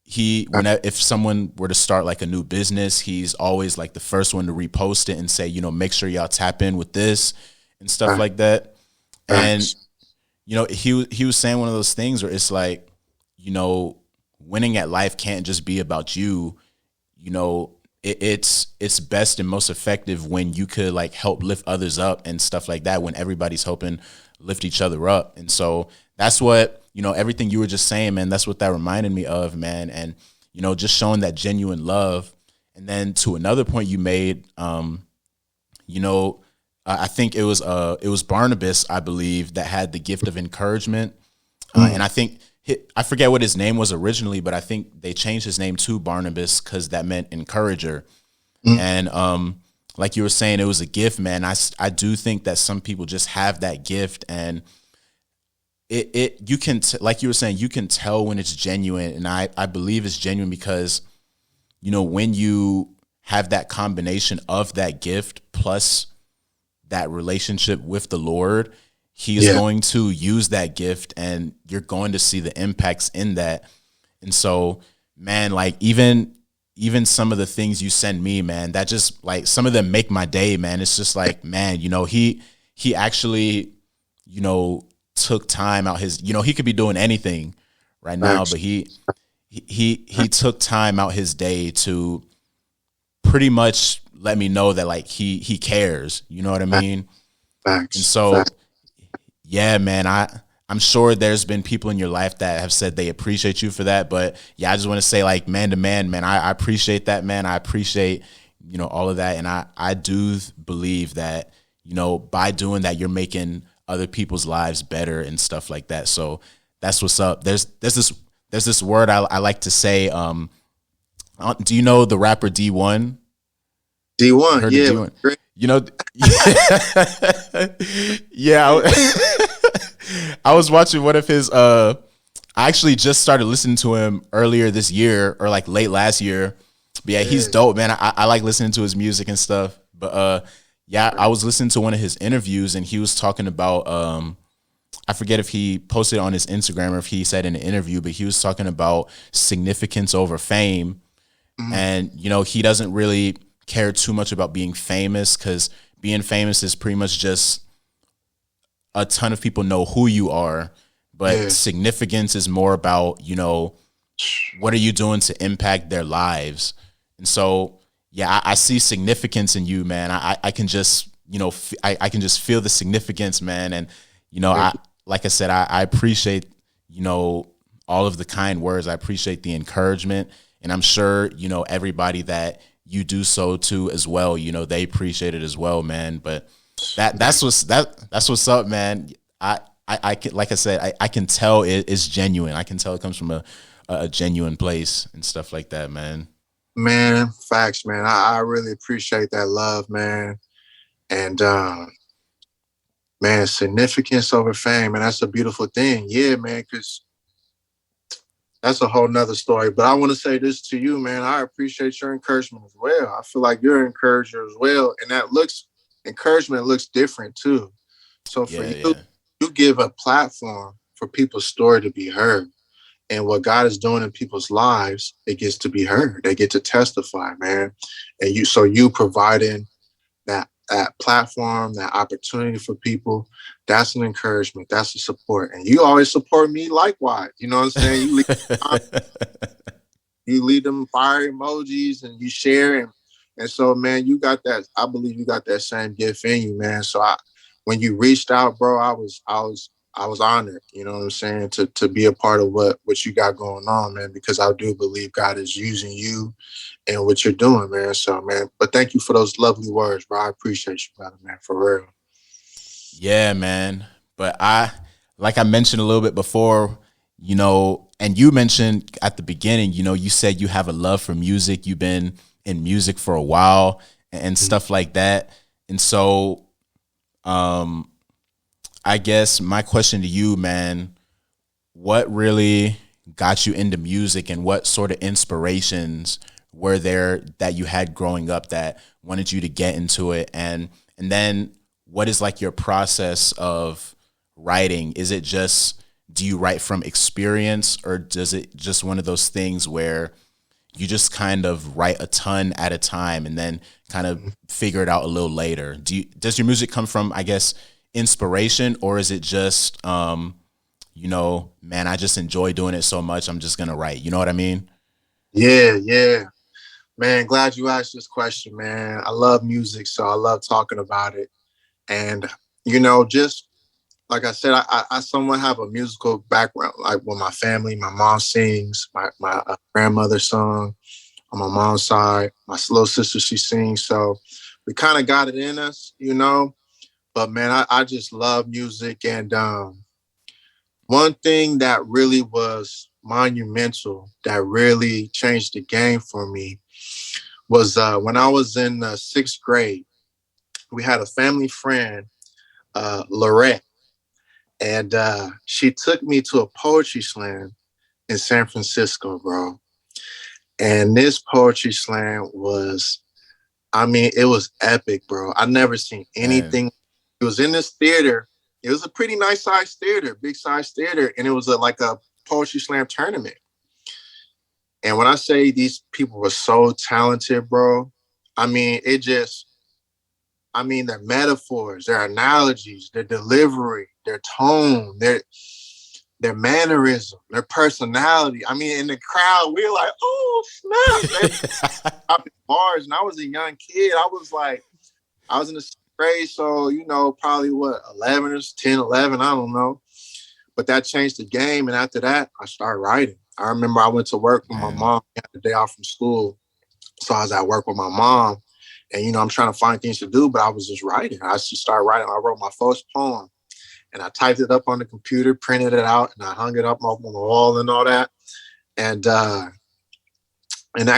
Speaker 2: if someone were to start like a new business, he's always like the first one to repost it and say, make sure y'all tap in with this and stuff like that. And
Speaker 1: Facts.
Speaker 2: he was saying one of those things where it's like, winning at life can't just be about you. It's best and most effective when you could like help lift others up and stuff like that, when everybody's helping lift each other up. And so that's what, everything you were just saying, man, that's what that reminded me of, man. And just showing that genuine love. And then to another point you made, I think it was Barnabas, I believe, that had the gift of encouragement. And I think I forget what his name was originally, but I think they changed his name to Barnabas because that meant encourager.
Speaker 1: Mm-hmm.
Speaker 2: And like you were saying, it was a gift, man. I do think that some people just have that gift, and you can like you were saying, you can tell when it's genuine, and I believe it's genuine because when you have that combination of that gift plus that relationship with the Lord, He's
Speaker 1: Yeah.
Speaker 2: going to use that gift, and you're going to see the impacts in that. And so, man, like even some of the things you send me, man, that just like some of them make my day, man. It's just like, man, he actually, took time out his, he could be doing anything right now,
Speaker 1: Facts.
Speaker 2: but he took time out his day to pretty much let me know that like he cares. You know what I mean? And
Speaker 1: Facts.
Speaker 2: so,
Speaker 1: Facts.
Speaker 2: yeah, man, I'm sure there's been people in your life that have said they appreciate you for that. But yeah, I just want to say, like, man to man, man, I appreciate that, man. I appreciate, all of that. And I do believe that, by doing that, you're making other people's lives better and stuff like that. So that's what's up. There's this word I like to say. Do you know the rapper D1? You
Speaker 1: D1.
Speaker 2: heard of
Speaker 1: Yeah.
Speaker 2: D1?
Speaker 1: Great.
Speaker 2: You know, yeah. I was watching one of his. I actually just started listening to him earlier this year or like late last year. But yeah, he's
Speaker 1: Yeah.
Speaker 2: dope, man. I like listening to his music and stuff. But yeah, I was listening to one of his interviews and he was talking about. I forget if he posted on his Instagram or if he said in an interview, but he was talking about significance over fame.
Speaker 1: Mhm.
Speaker 2: And he doesn't really care too much about being famous because being famous is pretty much just a ton of people know who you are, but
Speaker 1: Yeah.
Speaker 2: significance is more about what are you doing to impact their lives. And so yeah, I see significance in you, man. I can just I can just feel the significance, man. And
Speaker 1: Thank
Speaker 2: I like I said, I appreciate all of the kind words. I appreciate the encouragement, and I'm sure everybody that you do so to as well, they appreciate it as well, man. But that's what's up, man. I can, like I said, I can tell it's genuine. I can tell it comes from a genuine place and stuff like that, man.
Speaker 1: Man, facts, man. I really appreciate that love, man. And man, significance over fame, and that's a beautiful thing. Yeah, man, because that's a whole nother story. But I want to say this to you, man. I appreciate your encouragement as well. I feel like you're an encourager as well. And that looks encouragement looks different too. So for
Speaker 2: Yeah,
Speaker 1: you,
Speaker 2: yeah.
Speaker 1: you give a platform for people's story to be heard. And what God is doing in people's lives, it gets to be heard. They get to testify, man. And you providing that platform, that opportunity for people, that's an encouragement. That's a support. And you always support me likewise. You know what I'm saying? You leave them fire emojis and you share and so man, you got that. I believe you got that same gift in you, man. So when you reached out, bro, I was honored, you know what I'm saying, to be a part of what you got going on, man, because I do believe God is using you and what you're doing, man. So man, but thank you for those lovely words, bro. I appreciate you, brother, man, for real.
Speaker 2: Yeah, man. But like I mentioned a little bit before, and you mentioned at the beginning, you said you have a love for music. You've been in music for a while and stuff like that. And so, I guess my question to you, man, what really got you into music and what sort of inspirations were there that you had growing up that wanted you to get into it? And then what is like your process of writing? Is it just, do you write from experience, or does it just one of those things where you just kind of write a ton at a time and then kind of figure it out a little later? Does your music come from, I guess, inspiration, or is it just, man, I just enjoy doing it so much, I'm just going to write. You know what I mean?
Speaker 1: Yeah. Man, glad you asked this question, man. I love music, so I love talking about it. And, just like I said, I somewhat have a musical background. Like with my family, my mom sings, my grandmother sung on my mom's side. My little sister, she sings. So we kind of got it in us. But man, I just love music. And one thing that really was monumental, that really changed the game for me, was when I was in sixth grade. We had a family friend, Lorette, and she took me to a poetry slam in San Francisco, bro. And this poetry slam was, I mean, it was epic, bro. I never seen
Speaker 2: Man,
Speaker 1: anything. It was in this theater. It was a pretty nice size theater, big size theater, and it was like a poetry slam tournament. And when I say these people were so talented, bro, I mean, their metaphors, their analogies, their delivery, their tone, their mannerism, their personality. I mean, in the crowd, we were like, oh, snap. They bars. And I was a young kid. I was in the sixth grade. So, probably what, 11 or 10, 11, I don't know. But that changed the game. And after that, I started writing. I remember I went to work with my
Speaker 2: man,
Speaker 1: mom. I had the day off from school. So I was at work with my mom. And, I'm trying to find things to do, but I was just writing. I just started writing. I wrote my first poem and I typed it up on the computer, printed it out, and I hung it up on the wall and all that. And that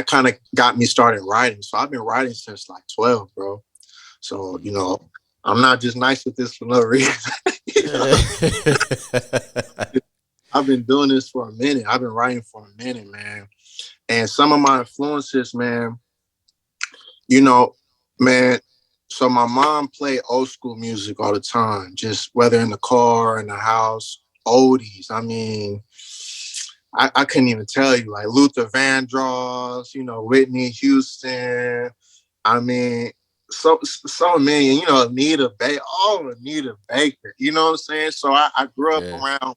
Speaker 1: kind of got me started writing. So I've been writing since like 12, bro. So, I'm not just nice with this for no reason. you know? I've been doing this for a minute. I've been writing for a minute, man. And some of my influences, man, you know, man, so my mom played old school music all the time, just whether in the car, in the house, oldies. I mean, I couldn't even tell you, like Luther Vandross, Whitney Houston. I mean, so many, Anita Baker, you know what I'm saying? So I grew up
Speaker 2: yeah,
Speaker 1: around,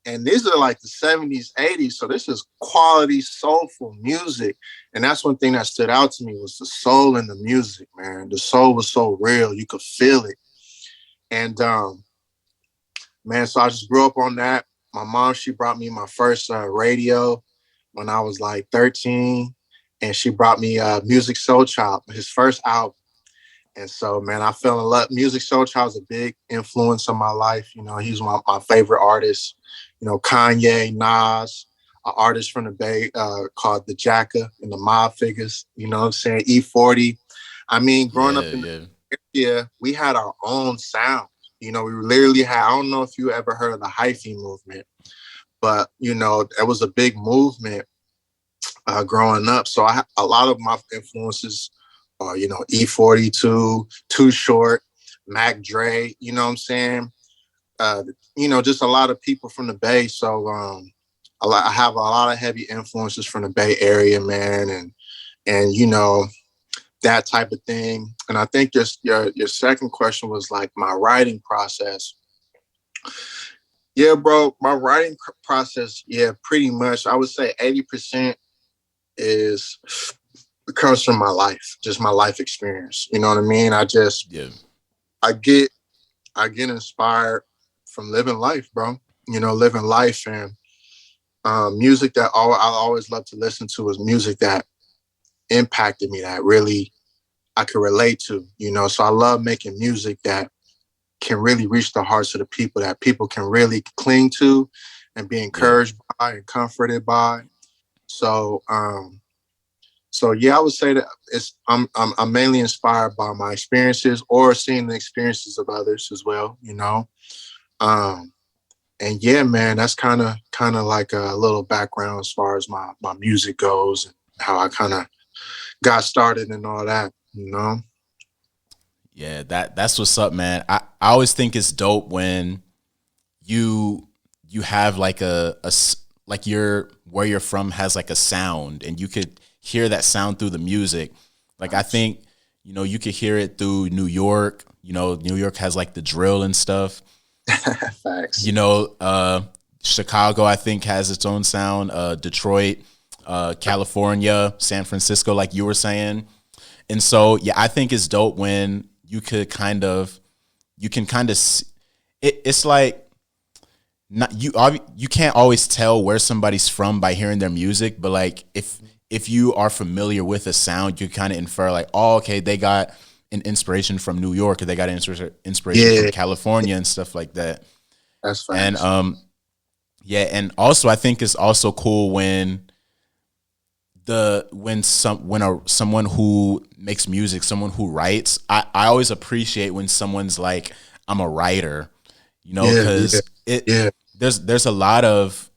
Speaker 1: and these are like the 70s, 80s. So this is quality, soulful music. And that's one thing that stood out to me was the soul in the music, man. The soul was so real. You could feel it. And man, so I just grew up on that. My mom, she brought me my first radio when I was like 13. And she brought me Music Soul Child, his first album. And so, man, I fell in love. Music Soul Child was a big influence on my life. He's one of my favorite artists. Kanye, Nas, an artist from the Bay called the Jacka and the Mob Figures. You know what I'm saying? E40. I mean, growing up
Speaker 2: yeah,
Speaker 1: in the
Speaker 2: yeah,
Speaker 1: area, we had our own sound. We literally had, I don't know if you ever heard of the hyphy movement, but, it was a big movement growing up. So a lot of my influences are, E42, Too Short, Mac Dre, you know what I'm saying? just a lot of people from the Bay. So I have a lot of heavy influences from the Bay Area, man, and that type of thing. And I think your second question was like my writing process. Yeah, bro, my writing process, yeah, pretty much. I would say 80% is comes from my life, just my life experience. You know what I mean?
Speaker 2: Yeah.
Speaker 1: I get I get inspired from living life, bro. Living life and music that I always love to listen to is music that impacted me, that really I could relate to. So I love making music that can really reach the hearts of the people, that people can really cling to and be
Speaker 2: Yeah.
Speaker 1: encouraged by and comforted by. So, yeah, I would say that I'm mainly inspired by my experiences or seeing the experiences of others as well. Um, and yeah, man, that's kind of like a little background as far as my music goes and how I kind of got started and all that.
Speaker 2: Yeah, that's what's up, man. I always think it's dope when you you have like like your where you're from has like a sound and you could hear that sound through the music. Like I think, you could hear it through New York. New York has like the drill and stuff.
Speaker 1: Facts.
Speaker 2: Chicago I think has its own sound. Detroit, California, San Francisco, like you were saying. And so, yeah, I think it's dope when you can kind of, it's like, not you can't always tell where somebody's from by hearing their music, but like if you are familiar with a sound, you kind of infer like, oh, okay, they got an inspiration from New York or they got an inspiration from
Speaker 1: Yeah,
Speaker 2: California and stuff like that.
Speaker 1: that's
Speaker 2: And
Speaker 1: facts.
Speaker 2: yeah, and also I think it's also cool when someone who makes music, someone who writes, I always appreciate when someone's like, I'm a writer,
Speaker 1: Yeah, yeah,
Speaker 2: because it
Speaker 1: yeah,
Speaker 2: there's a lot of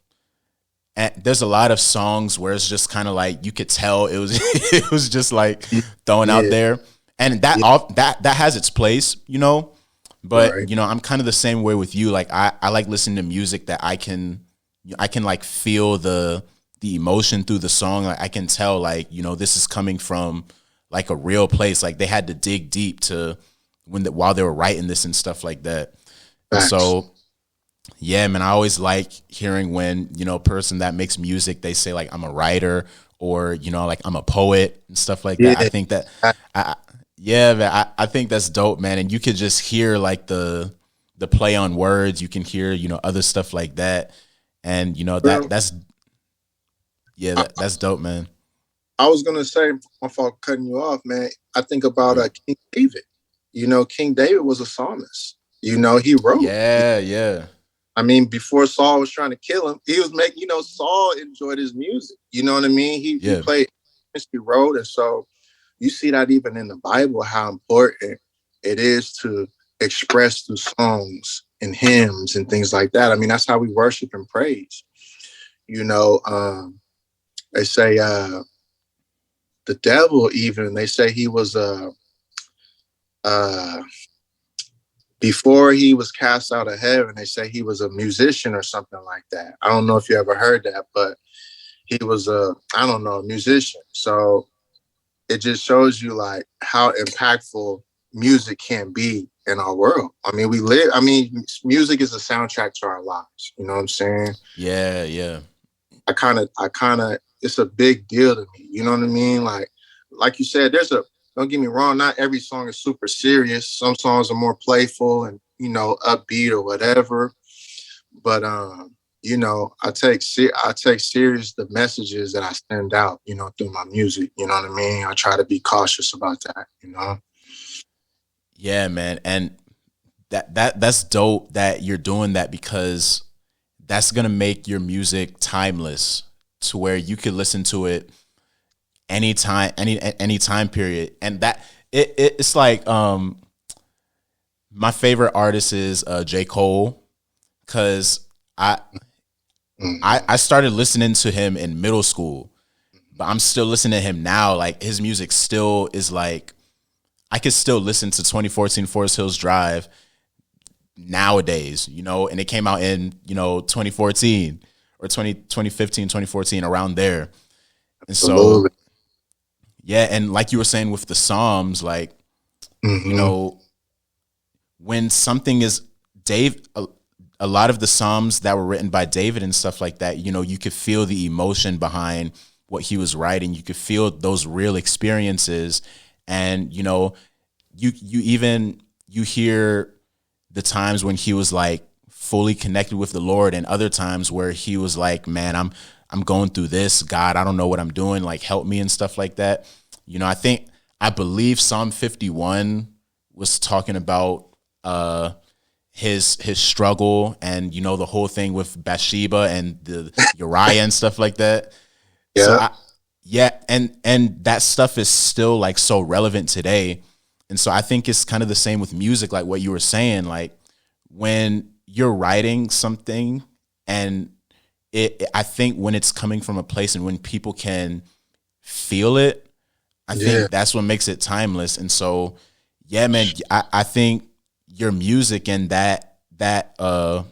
Speaker 2: there's a lot of songs where it's just kind of like you could tell it was it was just like thrown out
Speaker 1: yeah,
Speaker 2: there, and
Speaker 1: yeah.
Speaker 2: that has its place. But
Speaker 1: Right.
Speaker 2: I'm kind of the same way with you. Like I like listening to music that I can like feel the emotion through the song. Like I can tell like, this is coming from like a real place. Like they had to dig deep to while they were writing this and stuff like that. And
Speaker 1: Facts.
Speaker 2: so, yeah, man, I always like hearing when, a person that makes music, they say like, I'm a writer or, like I'm a poet and stuff like that. I
Speaker 1: Yeah.
Speaker 2: think that, I, yeah, man, I think that's dope, man. And you could just hear like the play on words. You can hear, other stuff like that. And,
Speaker 1: Well,
Speaker 2: that's, yeah,
Speaker 1: I,
Speaker 2: that's dope, man.
Speaker 1: I was gonna say, my fault cutting you off, man. I think about
Speaker 2: Right.
Speaker 1: King David. King David was a psalmist. He wrote.
Speaker 2: Yeah, yeah,
Speaker 1: I mean, before Saul was trying to kill him, he was making. Saul enjoyed his music. You know what I mean? He
Speaker 2: yeah,
Speaker 1: played, he wrote, and so you see that even in the Bible how important it is to express through songs and hymns and things like that. I mean, that's how we worship and praise. You know, they say the devil even they say he was uh, before he was cast out of heaven. They say he was a musician or something like that. I don't know if you ever heard that, but he was I don't know, a musician. So it just shows you like how impactful music can be in our world. I mean, music is a soundtrack to our lives. You know what I'm saying?
Speaker 2: yeah, yeah,
Speaker 1: I kind of, it's a big deal to me. You know what I mean? Like you said, don't get me wrong, not every song is super serious. Some songs are more playful and, upbeat or whatever. But, I take serious the messages that I send out, through my music. You know what I mean? I try to be cautious about that.
Speaker 2: yeah, man. And that's dope that you're doing that because that's gonna make your music timeless to where you could listen to it anytime, any time period. And it's like my favorite artist is J. Cole because I I
Speaker 1: Mm-hmm.
Speaker 2: I started listening to him in middle school, but I'm still listening to him now. Like his music still is like I could still listen to 2014 Forest Hills Drive nowadays, and it came out in, 2014 or 2015, 2014, around there. And so,
Speaker 1: Absolutely.
Speaker 2: yeah. And like you were saying with the Psalms, like, you
Speaker 1: Hmm.
Speaker 2: know, when something is Dave, a lot of the Psalms that were written by David and stuff like that, you could feel the emotion behind what he was writing. You could feel those real experiences. And, you hear the times when he was like fully connected with the Lord, and other times where he was like, man, I'm going through this. God, I don't know what I'm doing. Like, help me and stuff like that. I believe Psalm 51 was talking about his struggle, and the whole thing with Bathsheba and the Uriah and stuff like that. So
Speaker 1: Yeah.
Speaker 2: I yeah, and that stuff is still like so relevant today. And so I think it's kind of the same with music, like what you were saying, like when you're writing something, and I think when it's coming from a place and when people can feel it, I
Speaker 1: Yeah.
Speaker 2: think that's what makes it timeless. And so, yeah, man, I think your music and that the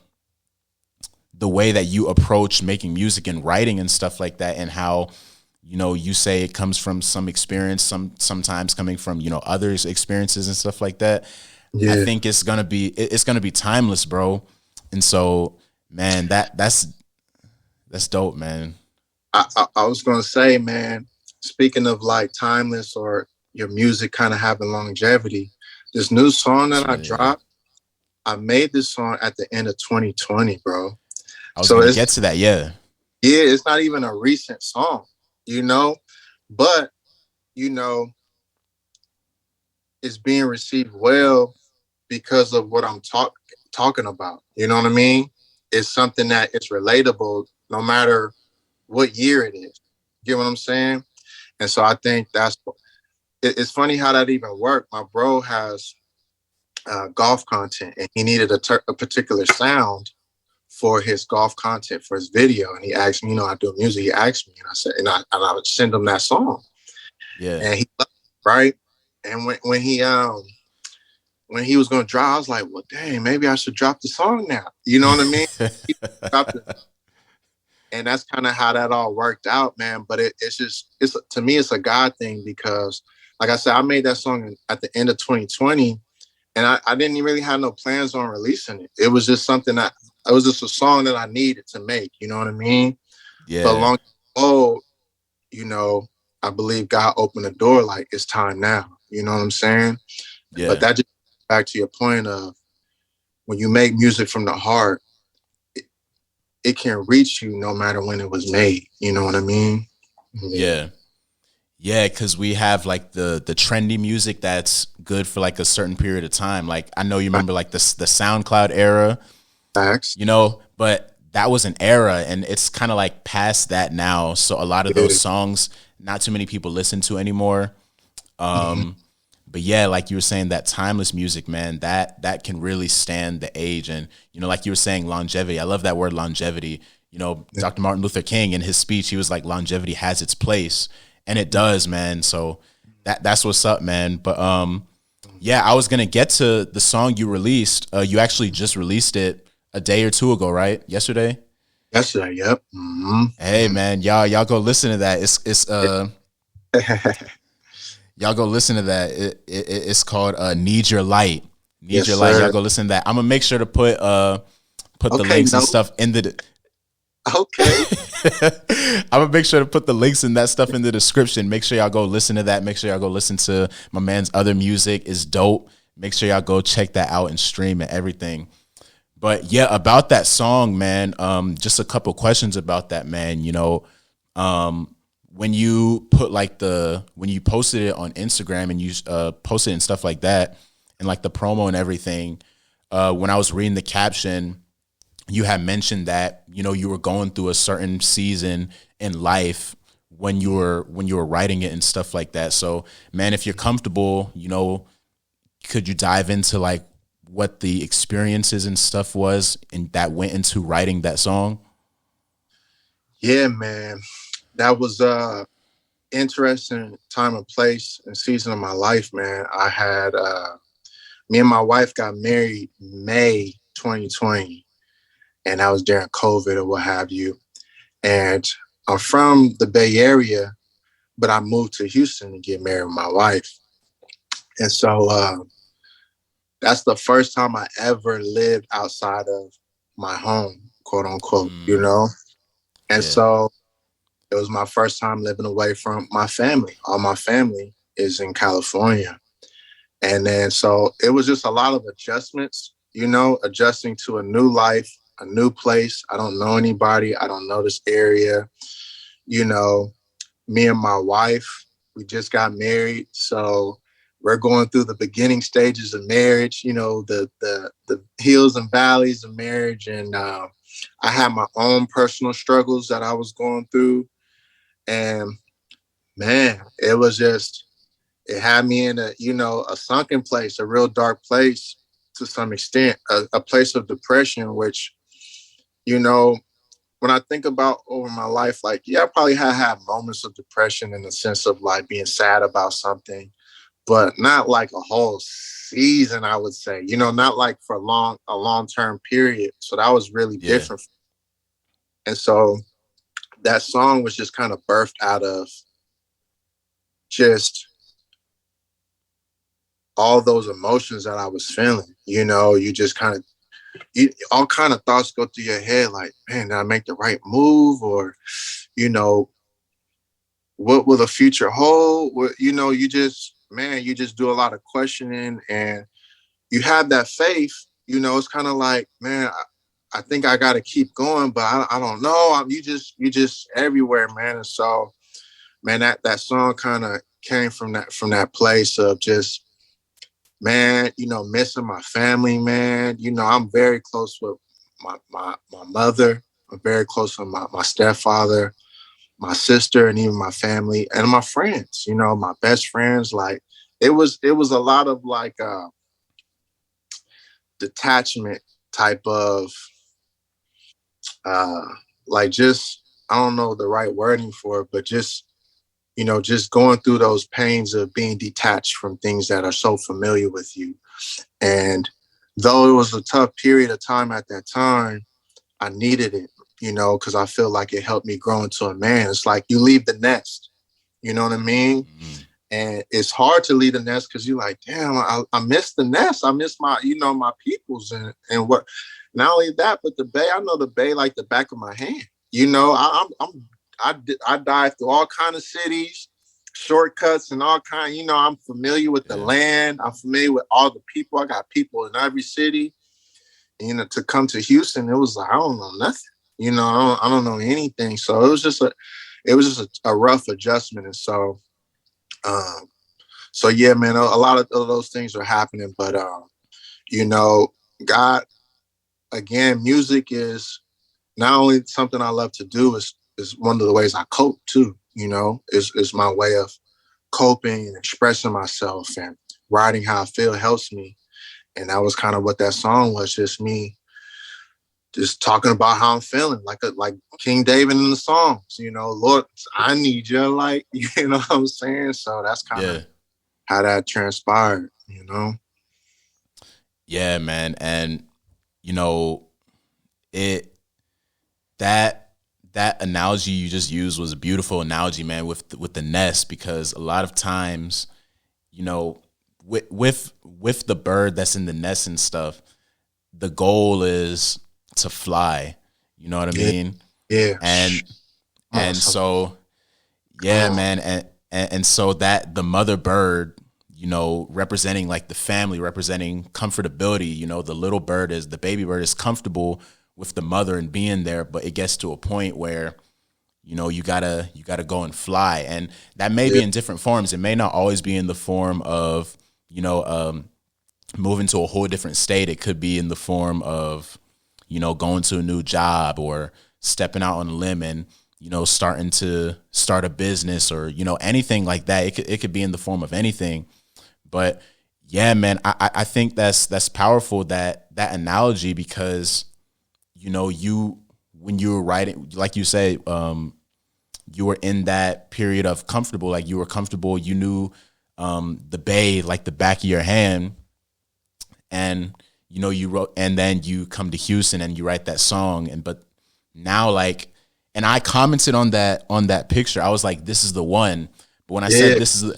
Speaker 2: way that you approach making music and writing and stuff like that, and how you say it comes from some experience, sometimes coming from others' experiences and stuff like that. I
Speaker 1: Yeah.
Speaker 2: think it's gonna be timeless, bro. And so, man, that's dope, man.
Speaker 1: I was gonna say, man, speaking of like timeless or your music kind of having longevity, this new song that I
Speaker 2: Yeah,
Speaker 1: dropped, I made this song at the end of 2020, bro.
Speaker 2: I was
Speaker 1: So
Speaker 2: gonna
Speaker 1: it's
Speaker 2: get to that. Yeah,
Speaker 1: yeah, it's not even a recent song, you know, but you know, it's being received well because of what I'm talking about. You know what I mean? It's something that is relatable no matter what year it is. You get what I'm saying? And so I think it's funny how that even worked. My bro has golf content, and he needed a particular sound for his golf content for his video. And he asked me, I do music. He asked me, and I said, and I would send him that song,
Speaker 2: yeah,
Speaker 1: and he loved it, right. And when he was gonna drop, I was like, well, dang, maybe I should drop the song now. You know what I mean? He dropped it, and that's kind of how that all worked out, man. But it's just it's to me it's a God thing because, like I said, I made that song at the end of 2020, and I didn't really have no plans on releasing it. It was just something that it was just a song that I needed to make. You know what I mean? But
Speaker 2: yeah,
Speaker 1: long oh, you know, I believe God opened the door. Like it's time now. You know what I'm saying? But
Speaker 2: yeah.
Speaker 1: that just back to your point of when you make music from the heart, it, it can reach you no matter when it was made. You know what I mean? Yeah.
Speaker 2: Yeah. Yeah, because we have like the trendy music that's good for like a certain period of time. Like I know you remember like the SoundCloud era,
Speaker 1: Facts.
Speaker 2: but that was an era, and it's kind of like past that now. So a lot of those
Speaker 1: Yeah.
Speaker 2: songs, not too many people listen to anymore.
Speaker 1: Mm-hmm.
Speaker 2: But yeah, like you were saying, that timeless music, man, that can really stand the age. And like you were saying, longevity. I love that word, longevity. Dr. Martin Luther King in his speech, he was like, longevity has its place, and it does, man. So that's what's up, man. But yeah, I was gonna get to the song you released. You actually just released it a day or two ago, right? Yesterday.
Speaker 1: Yesterday, yep. Mm-hmm.
Speaker 2: Hey, man, y'all go listen to that. It's Y'all go listen to that. It's called Need Your Light. Need
Speaker 1: Yes,
Speaker 2: Your Light. Y'all
Speaker 1: sir.
Speaker 2: go listen to that. I'm gonna make sure to put the
Speaker 1: Okay,
Speaker 2: links and
Speaker 1: no.
Speaker 2: stuff in the
Speaker 1: Okay.
Speaker 2: I'm gonna make sure to put the links and that stuff in the description. Make sure y'all go listen to that. Make sure y'all go listen to my man's other music. Is dope. Make sure y'all go check that out and stream and everything. But yeah, about that song, man. Just a couple questions about that, man. When you put like when you posted it on Instagram and you posted it and stuff like that, and like the promo and everything. When I was reading the caption, you had mentioned that you were going through a certain season in life when you were writing it and stuff like that. So, man, if you're comfortable, could you dive into like what the experiences and stuff was and that went into writing that song?
Speaker 1: Yeah, man. That was interesting time and place and season of my life, man. I had Me and my wife got married May 2020, and that was during COVID or what have you. And I'm from the Bay Area, but I moved to Houston to get married with my wife. And so that's the first time I ever lived outside of my home, quote unquote, you
Speaker 2: Mm,
Speaker 1: know? And
Speaker 2: yeah,
Speaker 1: so it was my first time living away from my family. All my family is in California. And then so it was just a lot of adjustments, adjusting to a new life, a new place. I don't know anybody. I don't know this area. You know, me and my wife, we just got married. So we're going through the beginning stages of marriage, the hills and valleys of marriage. And I had my own personal struggles that I was going through. And man, it had me in a sunken place, a real dark place to some extent, a place of depression, which, you know, when I think about over my life, like, yeah, I probably have had moments of depression in the sense of like being sad about something, but not like a whole season, I would say, not like for a long-term period. So that was really
Speaker 2: yeah,
Speaker 1: different. And so that song was just kind of birthed out of just all those emotions that I was feeling. You just kind of all kind of thoughts go through your head like, man, did I make the right move? Or, you know, what will the future hold? You just do a lot of questioning and you have that faith. It's kind of like, man, I think I got to keep going, but I don't know. You just everywhere, man. And so, man, that song kind of came from that place of just, man, missing my family, man. I'm very close with my mother. I'm very close with my stepfather, my sister, and even my family and my friends, my best friends. Like it was a lot of like detachment type of uh like just I don't know the right wording for it, but just going through those pains of being detached from things that are so familiar with you. And though it was a tough period of time at that time, I needed it, because I feel like it helped me grow into a man. It's like you leave the nest, you know what I mean?
Speaker 2: mm,
Speaker 1: And it's hard to leave the nest because you're like, damn, I miss the nest. I miss my peoples and what. Not only that, but the Bay. I know the Bay like the back of my hand. I dive through all kind of cities, shortcuts, and all kind. I'm familiar with the
Speaker 2: yeah,
Speaker 1: land. I'm familiar with all the people. I got people in every city. To come to Houston, it was like I don't know nothing. I don't know anything. So it was just a rough adjustment. And um, so yeah, man, a lot of those things are happening. But you know, God, again, music is not only something I love to do, is one of the ways I cope too. Is my way of coping and expressing myself, and writing how I feel helps me. And that was kind of what that song was, just me just talking about how I'm feeling, like King David in the Psalms. Lord, I need you, like what I'm saying. So that's kind of
Speaker 2: yeah,
Speaker 1: how that transpired.
Speaker 2: yeah, man. And you know, it that that analogy you just used was a beautiful analogy, man, with the nest, because a lot of times, you know, with the bird that's in the nest and stuff, the goal is to fly. You know what I
Speaker 1: Yeah,
Speaker 2: mean?
Speaker 1: yeah.
Speaker 2: And
Speaker 1: Come on,
Speaker 2: and
Speaker 1: son.
Speaker 2: so
Speaker 1: Come
Speaker 2: yeah,
Speaker 1: on.
Speaker 2: man, and so that the mother bird, representing like the family, representing comfortability. The little bird is the baby bird is comfortable with the mother and being there, but it gets to a point where you gotta go and fly, and that may
Speaker 1: Yeah,
Speaker 2: be in different forms. It may not always be in the form of you know moving to a whole different state. It could be in the form of going to a new job, or stepping out on a limb and starting to start a business, or anything like that. It could be in the form of anything. But yeah, man, I think that's powerful, that analogy, because you when you were writing, like you say, you were in that period of comfortable, like you were comfortable, you knew the bay like the back of your hand. and you wrote, and then you come to Houston and you write that song. And but now, like, and I commented on that picture. I was like, this is the one. But when I said
Speaker 1: Yeah.
Speaker 2: this is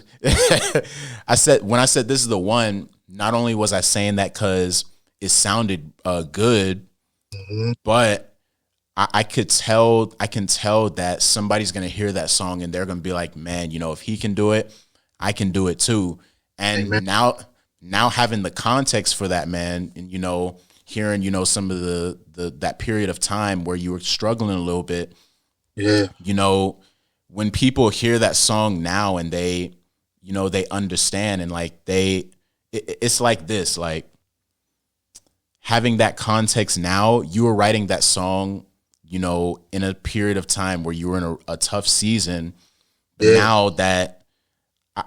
Speaker 2: when I said this is the one, not only was I saying that because it sounded good,
Speaker 1: Mhm.
Speaker 2: but I can tell that somebody's gonna hear that song and they're gonna be like, man, if he can do it, I can do it too.
Speaker 1: Amen.
Speaker 2: And now having the context for that, man, and hearing some of the that period of time where you were struggling a little bit,
Speaker 1: Yeah.
Speaker 2: when people hear that song now and they understand, and like it's like this, like having that context now. You were writing that song, in a period of time where you were in a tough season. But
Speaker 1: Yeah.
Speaker 2: now that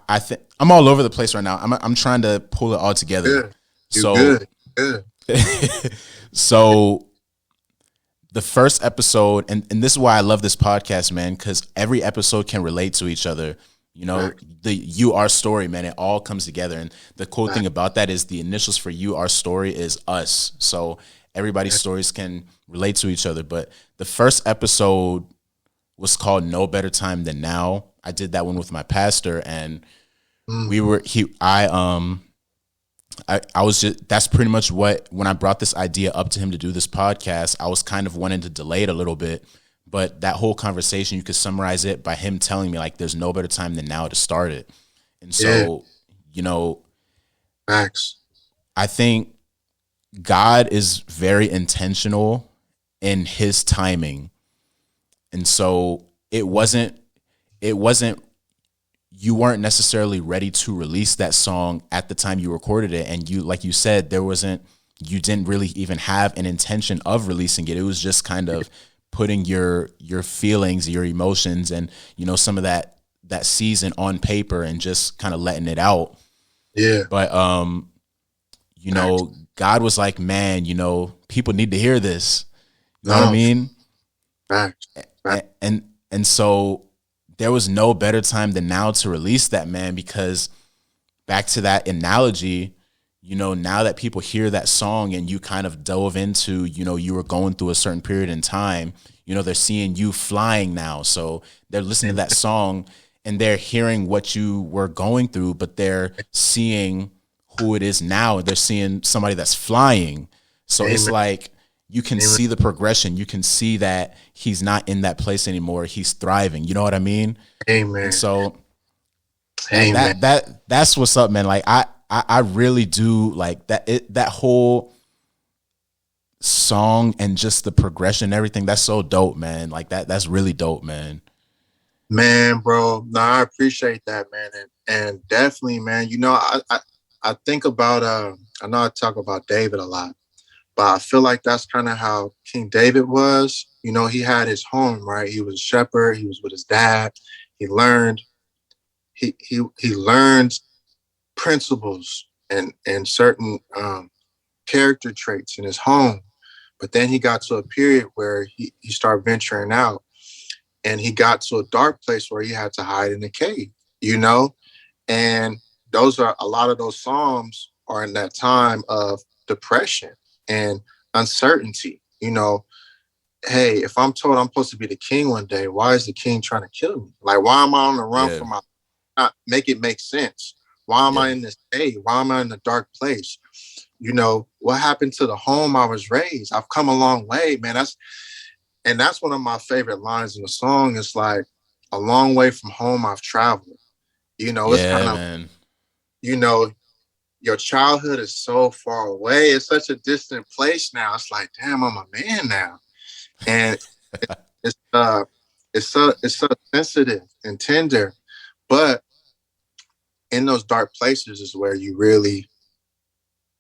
Speaker 2: I think I'm all over the place right now. I'm trying to pull it all together.
Speaker 1: Good. You
Speaker 2: So
Speaker 1: good. Good.
Speaker 2: so the first episode, and this is why I love this podcast, man, because every episode can relate to each other.
Speaker 1: Facts.
Speaker 2: The You Our Story, man, it all comes together. And the cool thing
Speaker 1: Facts.
Speaker 2: about that is the initials for You Our Story is us. So everybody's stories can relate to each other. But the first episode was called No Better Time Than Now. I did that one with my pastor, and
Speaker 1: Mm.
Speaker 2: we were he I was just, that's pretty much what, when I brought this idea up to him to do this podcast, I was kind of wanting to delay it a little bit. But that whole conversation, you could summarize it by him telling me, like, there's no better time than now to start it. And
Speaker 1: Yeah.
Speaker 2: so, you know,
Speaker 1: Facts.
Speaker 2: I think God is very intentional in his timing. And so it wasn't you weren't necessarily ready to release that song at the time you recorded it. And you, like you said, you didn't really even have an intention of releasing it. It was just kind of putting your feelings, your emotions, and some of that season on paper and just kind of letting it out.
Speaker 1: Yeah.
Speaker 2: But
Speaker 1: Facts.
Speaker 2: God was like, man, people need to hear this. You know what I
Speaker 1: No.
Speaker 2: mean?
Speaker 1: Facts. Facts.
Speaker 2: And so there was no better time than now to release that, man, because back to that analogy, now that people hear that song and you kind of dove into, you were going through a certain period in time, they're seeing you flying now. So they're listening to that song and they're hearing what you were going through, but they're seeing who it is now. They're seeing somebody that's flying. So it's
Speaker 1: Amen.
Speaker 2: like, you can
Speaker 1: Amen.
Speaker 2: see the progression. You can see that he's not in that place anymore. He's thriving. You know what I mean?
Speaker 1: Amen.
Speaker 2: And so
Speaker 1: Amen.
Speaker 2: that's what's up, man. Like I really do like that whole song and just the progression and everything. That's so dope, man. Like that's really dope, man.
Speaker 1: Man, bro. No, I appreciate that, man. And definitely, man, I think about I know I talk about David a lot, but I feel like that's kind of how King David was. He had his home, right? He was a shepherd, he was with his dad. He learned he learned principles and certain character traits in his home. But then he got to a period where he started venturing out, and he got to a dark place where he had to hide in a cave, you know? And those are a lot of those Psalms are in that time of depression and uncertainty. Hey, if I'm told I'm supposed to be the king one day, why is the king trying to kill me? Like, why am I on the run
Speaker 2: Yeah.
Speaker 1: from my, not make it make sense? Why am
Speaker 2: Yeah.
Speaker 1: I in this cave? Why am I in a dark place? What happened to the home I was raised? I've come a long way, man. That's one of my favorite lines in the song. It's like, a long way from home I've traveled. It's kind
Speaker 2: Yeah,
Speaker 1: of,
Speaker 2: man.
Speaker 1: you know, your childhood is so far away. It's such a distant place now. It's like, damn, I'm a man now. And it's it's so sensitive and tender. But in those dark places is where you really,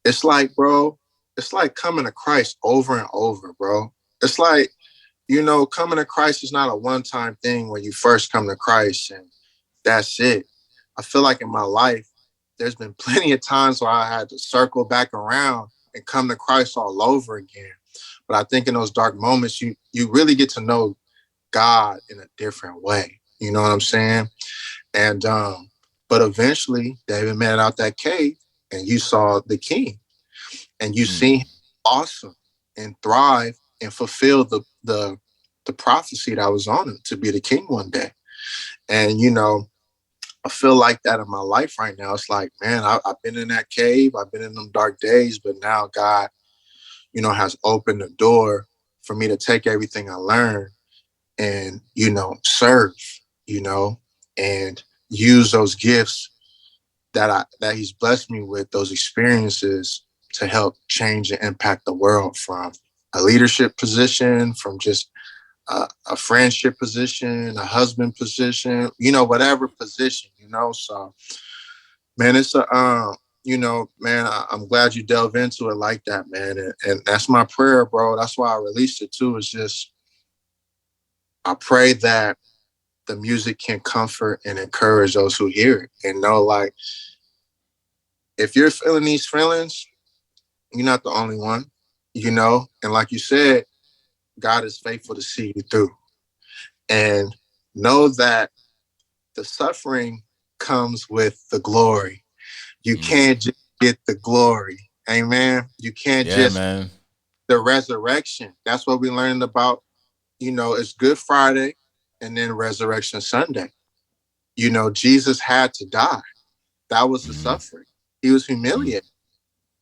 Speaker 1: it's like, bro, it's like coming to Christ over and over, bro. It's like, coming to Christ is not a one-time thing when you first come to Christ and that's it. I feel like in my life, there's been plenty of times where I had to circle back around and come to Christ all over again. But I think in those dark moments, you really get to know God in a different way. You know what I'm saying? And but eventually David made it out that cave and you saw the king. and you
Speaker 2: Mm.
Speaker 1: see him awesome and thrive and fulfill the prophecy that was on him to be the king one day. And I feel like that in my life right now. It's like, man, I've been in that cave, I've been in them dark days, but now God, has opened the door for me to take everything I learned and, serve, you know, and use those gifts that he's blessed me with, those experiences to help change and impact the world from a leadership position, from just a friendship position, a husband position, whatever position, So, man, it's man, I'm glad you delve into it like that, man. And that's my prayer, bro. That's why I released it too. It's just, I pray that the music can comfort and encourage those who hear it and know, like, if you're feeling these feelings, you're not the only one, And like you said, God is faithful to see you through. And know that the suffering comes with the glory. You
Speaker 2: Mm.
Speaker 1: can't just get the glory. Amen. You can't
Speaker 2: Yeah,
Speaker 1: just
Speaker 2: man.
Speaker 1: the resurrection. That's what we learned about. It's Good Friday and then Resurrection Sunday. Jesus had to die. That was the
Speaker 2: Mm.
Speaker 1: suffering. He was
Speaker 2: Mm.
Speaker 1: humiliated.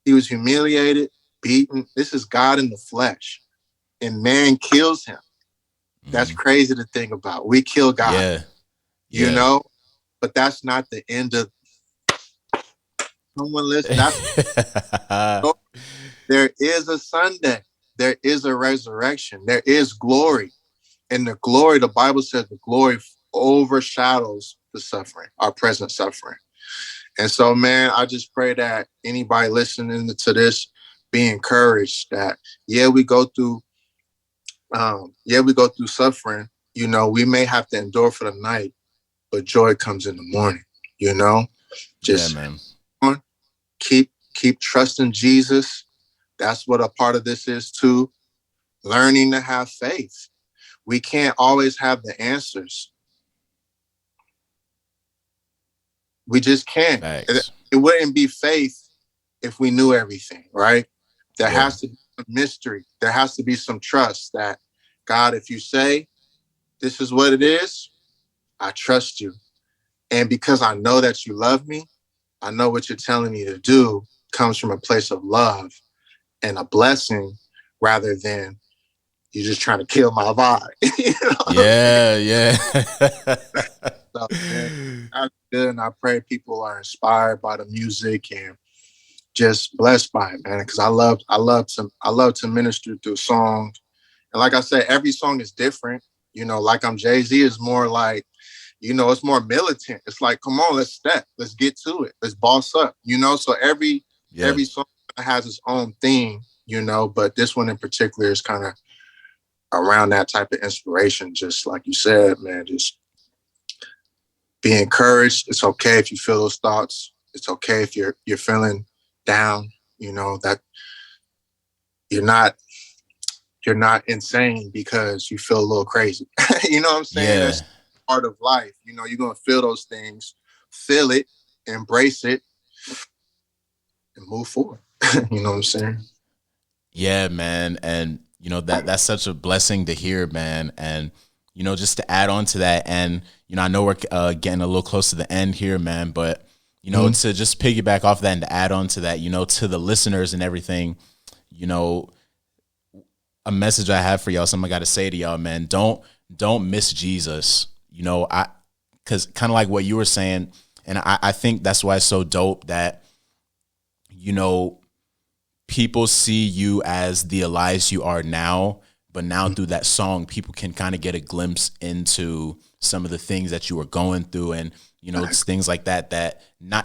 Speaker 1: He was humiliated, beaten. This is God in the flesh. And man kills him. That's
Speaker 2: Mm.
Speaker 1: crazy to think about. We kill God,
Speaker 2: Yeah.
Speaker 1: you
Speaker 2: Yeah.
Speaker 1: know, but that's not the end of someone listen. That's there is a Sunday. There is a resurrection. There is glory. And the glory, the Bible says the glory overshadows the suffering, our present suffering. And so, man, I just pray that anybody listening to this be encouraged that, we go through suffering. We may have to endure for the night, but joy comes in the morning, you know,
Speaker 2: Yeah,
Speaker 1: just
Speaker 2: man.
Speaker 1: keep trusting Jesus. That's what a part of this is too. Learning to have faith. We can't always have the answers. We just can't.
Speaker 2: Facts.
Speaker 1: It wouldn't be faith if we knew everything, right? There
Speaker 2: Yeah.
Speaker 1: has to be some mystery. There has to be some trust that, God, if you say this is what it is, I trust you. And because I know that you love me, I know what you're telling me to do comes from a place of love and a blessing rather than you're just trying to kill my vibe. You know what I'm saying?
Speaker 2: Yeah, yeah.
Speaker 1: So, man, that's good. And I pray people are inspired by the music and just blessed by it, man. Because I love to minister through songs. And like I said, every song is different. Like I'm Jay-Z is more like, it's more militant. It's like, come on, let's step, let's get to it, let's boss up. So every
Speaker 2: Yeah.
Speaker 1: every song has its own theme, but this one in particular is kind of around that type of inspiration. Just like you said, man, just be encouraged. It's okay if you feel those thoughts. It's okay if you're feeling down. That you're not you're not insane because you feel a little crazy. You know what I'm saying?
Speaker 2: Yeah.
Speaker 1: That's part of life. You're gonna feel those things, feel it, embrace it, and move forward. You know what I'm saying?
Speaker 2: Yeah, man. And that's such a blessing to hear, man. And just to add on to that, and I know we're getting a little close to the end here, man, but to just piggyback off that and to add on to that, to the listeners and everything, a message I have for y'all, something I got to say to y'all, man. Don't miss Jesus. Because kind of like what you were saying, and I think that's why it's so dope that people see you as the Elias you are now, but now through that song, people can kind of get a glimpse into some of the things that you were going through, and it's things like that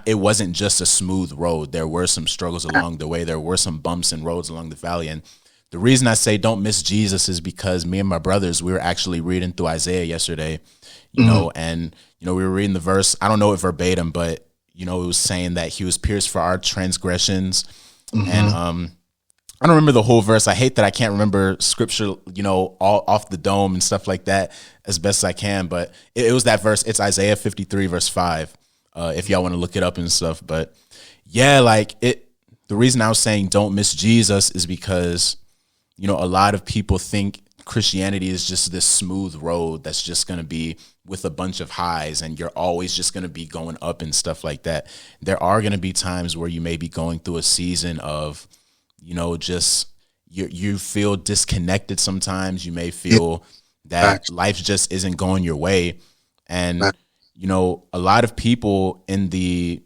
Speaker 2: it wasn't just a smooth road. There were some struggles along the way. There were some bumps and roads along the valley, and the reason I say don't miss Jesus is because me and my brothers, we were actually reading through Isaiah yesterday, and we were reading the verse. I don't know it verbatim, but it was saying that he was pierced for our transgressions. And I don't remember the whole verse. I hate that I can't remember scripture, all off the dome and stuff like that as best as I can. But it was that verse. It's Isaiah 53 verse 5. If y'all want to look it up and stuff. But yeah, like the reason I was saying don't miss Jesus is because, you know, a lot of people think Christianity is just this smooth road that's just going to be with a bunch of highs and you're always just going to be going up and stuff like that. There are going to be times where you may be going through a season of, you know, just you feel disconnected sometimes. You may feel that
Speaker 1: Facts.
Speaker 2: life just isn't going your way. And,
Speaker 1: Facts.
Speaker 2: you know, a lot of people in the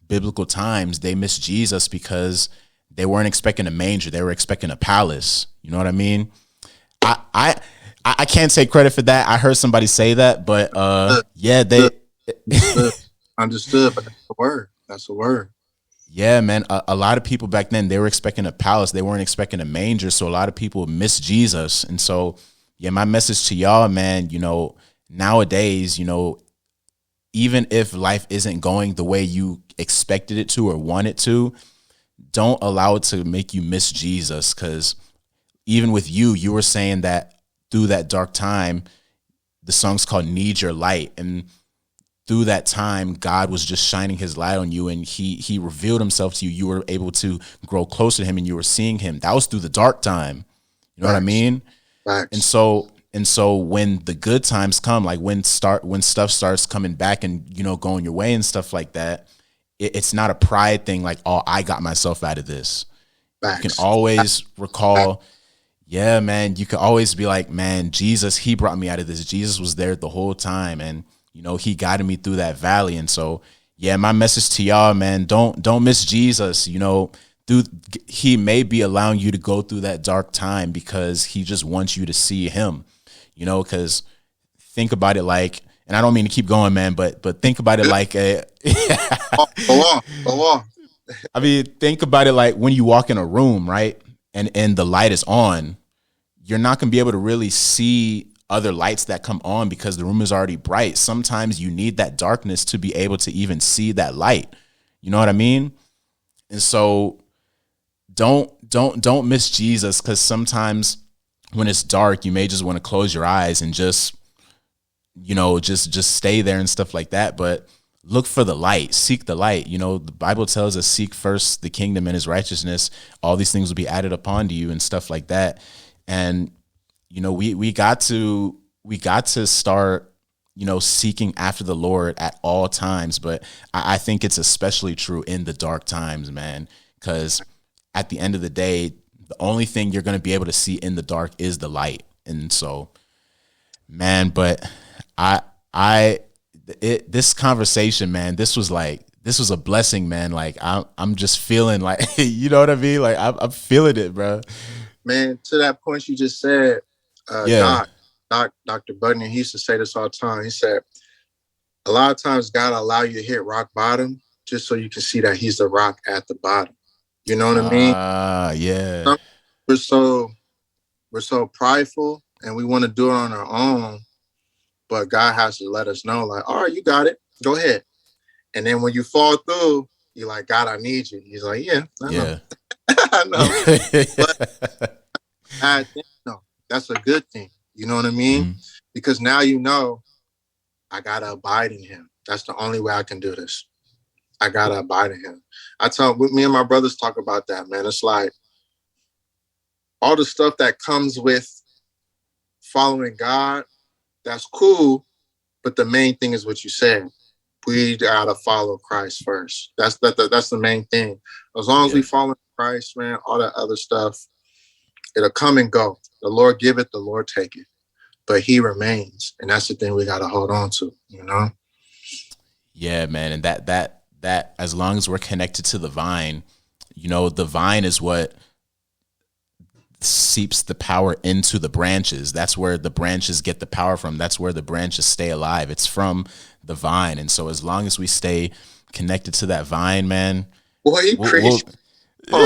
Speaker 2: biblical times, they miss Jesus because they weren't expecting a manger. They were expecting a palace. You know what I mean? I I I can't take credit for that. I heard somebody say that, but yeah, they
Speaker 1: Understood. Understood. But that's the word. That's the word.
Speaker 2: yeah, man. A lot of people back then, they were expecting a palace. They weren't expecting a manger. So a lot of people miss Jesus. And so, yeah, my message to y'all, man, you know, nowadays, you know, even if life isn't going the way you expected it to or want it to, don't allow it to make you miss Jesus. Because even with you, you were saying that through that dark time, the song's called Need Your Light. And through that time, God was just shining his light on you and he revealed himself to you. You were able to grow closer to him and you were seeing him. That was through the dark time. You know what I
Speaker 1: Facts.
Speaker 2: mean?
Speaker 1: Facts.
Speaker 2: And so when the good times come, like when stuff starts coming back and, you know, going your way and stuff like that, it's not a pride thing like, oh, I got myself out of this. You can
Speaker 1: Facts.
Speaker 2: always recall, yeah, man, you can always be like, man, Jesus, he brought me out of this. Jesus was there the whole time. And, you know, he guided me through that valley. And so, yeah, my message to y'all, man, don't miss Jesus. You know, he may be allowing you to go through that dark time because he just wants you to see him, you know, because think about it like, and I don't mean to keep going, man, but think about it like a,
Speaker 1: Go on. Go on.
Speaker 2: I mean, think about it like when you walk in a room, right? And the light is on, you're not going to be able to really see other lights that come on because the room is already bright. Sometimes you need that darkness to be able to even see that light. You know what I mean? And so don't miss Jesus, because sometimes when it's dark, you may just want to close your eyes and just, you know, just stay there and stuff like that. But look for the light, seek the light. You know, the Bible tells us, seek first the kingdom and his righteousness. All these things will be added upon to you and stuff like that. And, you know, we got to start, you know, seeking after the Lord at all times. But I think it's especially true in the dark times, man, because at the end of the day, the only thing you're going to be able to see in the dark is the light. And so, man, but this conversation, man, this was a blessing, man. Like I'm just feeling like, you know what I mean? Like I'm feeling it, bro.
Speaker 1: Man, to that point you just said,
Speaker 2: Yeah.
Speaker 1: Dr. Budden, he used to say this all the time. He said, a lot of times God will allow you to hit rock bottom just so you can see that he's the rock at the bottom. You know what I mean?
Speaker 2: Yeah.
Speaker 1: We're so prideful and we want to do it on our own, but God has to let us know, like, all right, you got it. Go ahead. And then when you fall through, you're like, God, I need you. He's like, yeah, I know. I know. But no, that's a good thing. You know what I mean?
Speaker 2: Mm-hmm.
Speaker 1: Because now you know I gotta abide in him. That's the only way I can do this. I gotta abide in him. Me and my brothers talk about that, man. It's like all the stuff that comes with following God, that's cool. But the main thing is what you said. We gotta follow Christ first. That's the main thing. As long as we follow Christ, man, all that other stuff, it'll come and go. The Lord give it, the Lord take it. But he remains. And that's the thing we gotta hold on to, you know?
Speaker 2: Yeah, man. And that as long as we're connected to the vine, you know, the vine is what seeps the power into the branches. That's where the branches get the power from. That's where the branches stay alive. It's from the vine. And so as long as we stay connected to that vine, man,
Speaker 1: Boy, you preach. Come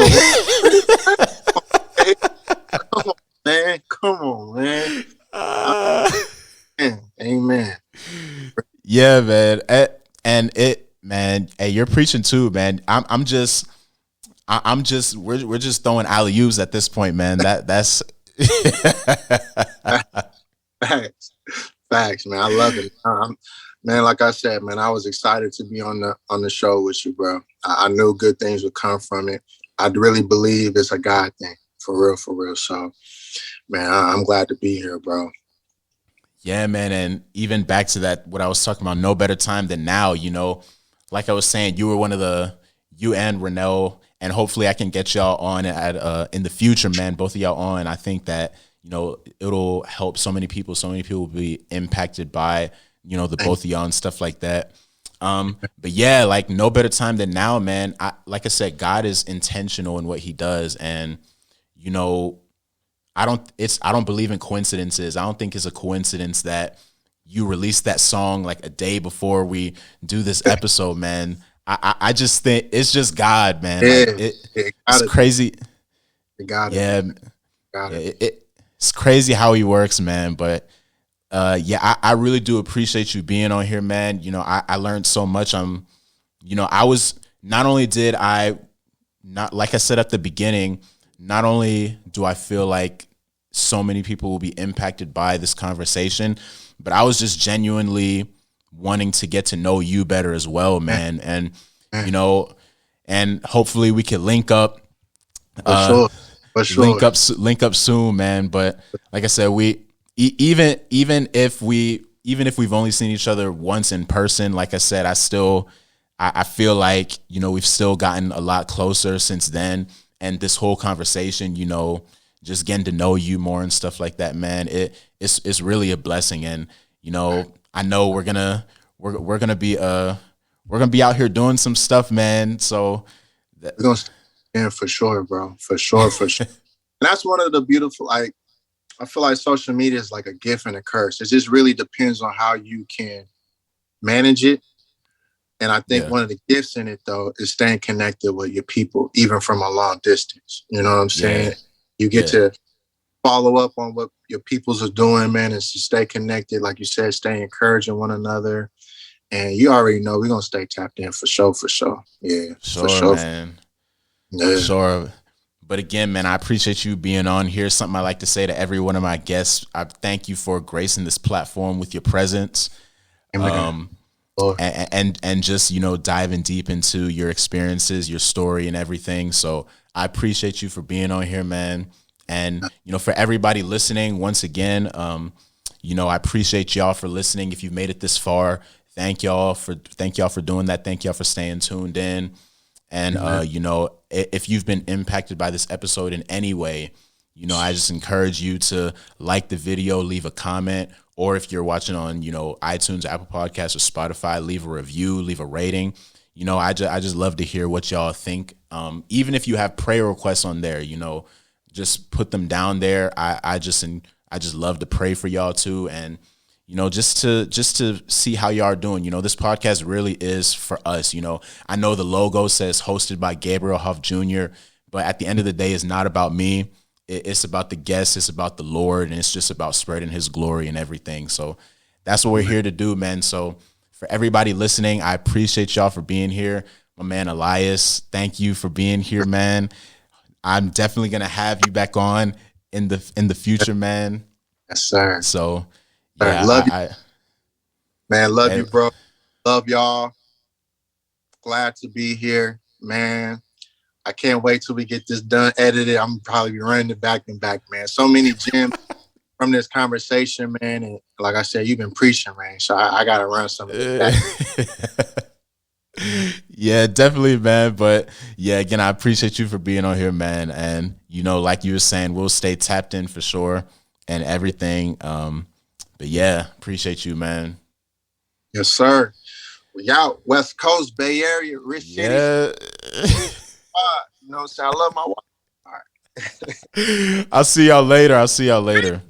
Speaker 1: on, man. Come on, man. Amen.
Speaker 2: Yeah, man. And it, man, hey, you're preaching too, man. I'm just we're just throwing alley-oops at this point, man. That's
Speaker 1: Facts, man. I love it. Man, like I said, man, I was excited to be on the show with you, bro. I knew good things would come from it. I really believe it's a God thing, for real, for real. So, man, I'm glad to be here, bro.
Speaker 2: Yeah, man. And even back to that, what I was talking about, no better time than now, like I was saying, you were one of you and Renell, and hopefully I can get y'all on in the future, man, both of y'all on. I think that, it'll help so many people. So many people will be impacted by, the both of y'all and stuff like that. But yeah, like no better time than now, man. Like I said, God is intentional in what he does. And, you know, I don't believe in coincidences. I don't think it's a coincidence that you released that song like a day before we do this episode, man. I just think it's just God, man.
Speaker 1: Yeah,
Speaker 2: Like it's
Speaker 1: it.
Speaker 2: crazy.
Speaker 1: You got it.
Speaker 2: Yeah,
Speaker 1: Got it.
Speaker 2: it's crazy how he works, man. But yeah, I really do appreciate you being on here, man. I learned so much. I was not only did I not like I said at the beginning, not only do I feel like so many people will be impacted by this conversation, but I was just genuinely wanting to get to know you better as well, man. And and hopefully we could link up.
Speaker 1: For sure. For sure.
Speaker 2: Link up soon, man. But like I said, even if we've only seen each other once in person, like I said, I feel like, we've still gotten a lot closer since then. And this whole conversation, just getting to know you more and stuff like that, man, it's really a blessing. And, I know we're gonna be out here doing some stuff, man. So
Speaker 1: we're gonna yeah, for sure, bro. For sure, for sure. And that's one of the beautiful, like, I feel like social media is like a gift and a curse. It just really depends on how you can manage it. And I think one of the gifts in it, though, is staying connected with your people, even from a long distance. You know what I'm saying? You get to follow up on what your peoples are doing, man, and to stay connected. Like you said, stay encouraging one another. And you already know we're going to stay tapped in for sure, for sure. Yeah,
Speaker 2: sure,
Speaker 1: for sure.
Speaker 2: Man.
Speaker 1: Yeah.
Speaker 2: Sure. But again, man, I appreciate you being on here. Something I like to say to every one of my guests. I thank you for gracing this platform with your presence. And just, diving deep into your experiences, your story and everything. So I appreciate you for being on here, man. And, for everybody listening, once again, I appreciate y'all for listening. If you've made it this far, thank y'all for doing that. Thank y'all for staying tuned in. And, if you've been impacted by this episode in any way, I just encourage you to like the video, leave a comment, or if you're watching on, iTunes, Apple Podcasts, or Spotify, leave a review, leave a rating. I just love to hear what y'all think. Even if you have prayer requests on there, just put them down there. I just love to pray for y'all too. And, just to see how y'all are doing. This podcast really is for us. I know the logo says hosted by Gabriel Hoff Jr., but at the end of the day, it's not about me. It's about the guests. It's about the Lord, and it's just about spreading his glory and everything. So that's what we're here to do, man. So for everybody listening, I appreciate y'all for being here. My man, Elias, thank you for being here, man. I'm definitely going to have you back on in the future, man.
Speaker 1: Yes, sir.
Speaker 2: So yeah,
Speaker 1: love you. Man, love you, bro. Love y'all. Glad to be here, man. I can't wait till we get this done, edited. I'm probably running it back and back, man. So many gems from this conversation, man. And like I said, you've been preaching, man. So I got to run some of it back.
Speaker 2: Yeah, definitely, man. But yeah, again, I appreciate you for being on here, man. And, like you were saying, we'll stay tapped in for sure and everything. But yeah, appreciate you, man.
Speaker 1: Yes, sir. We out West Coast, Bay Area, Rich City. You know what I'm saying? I love my wife. All right.
Speaker 2: I'll see y'all later.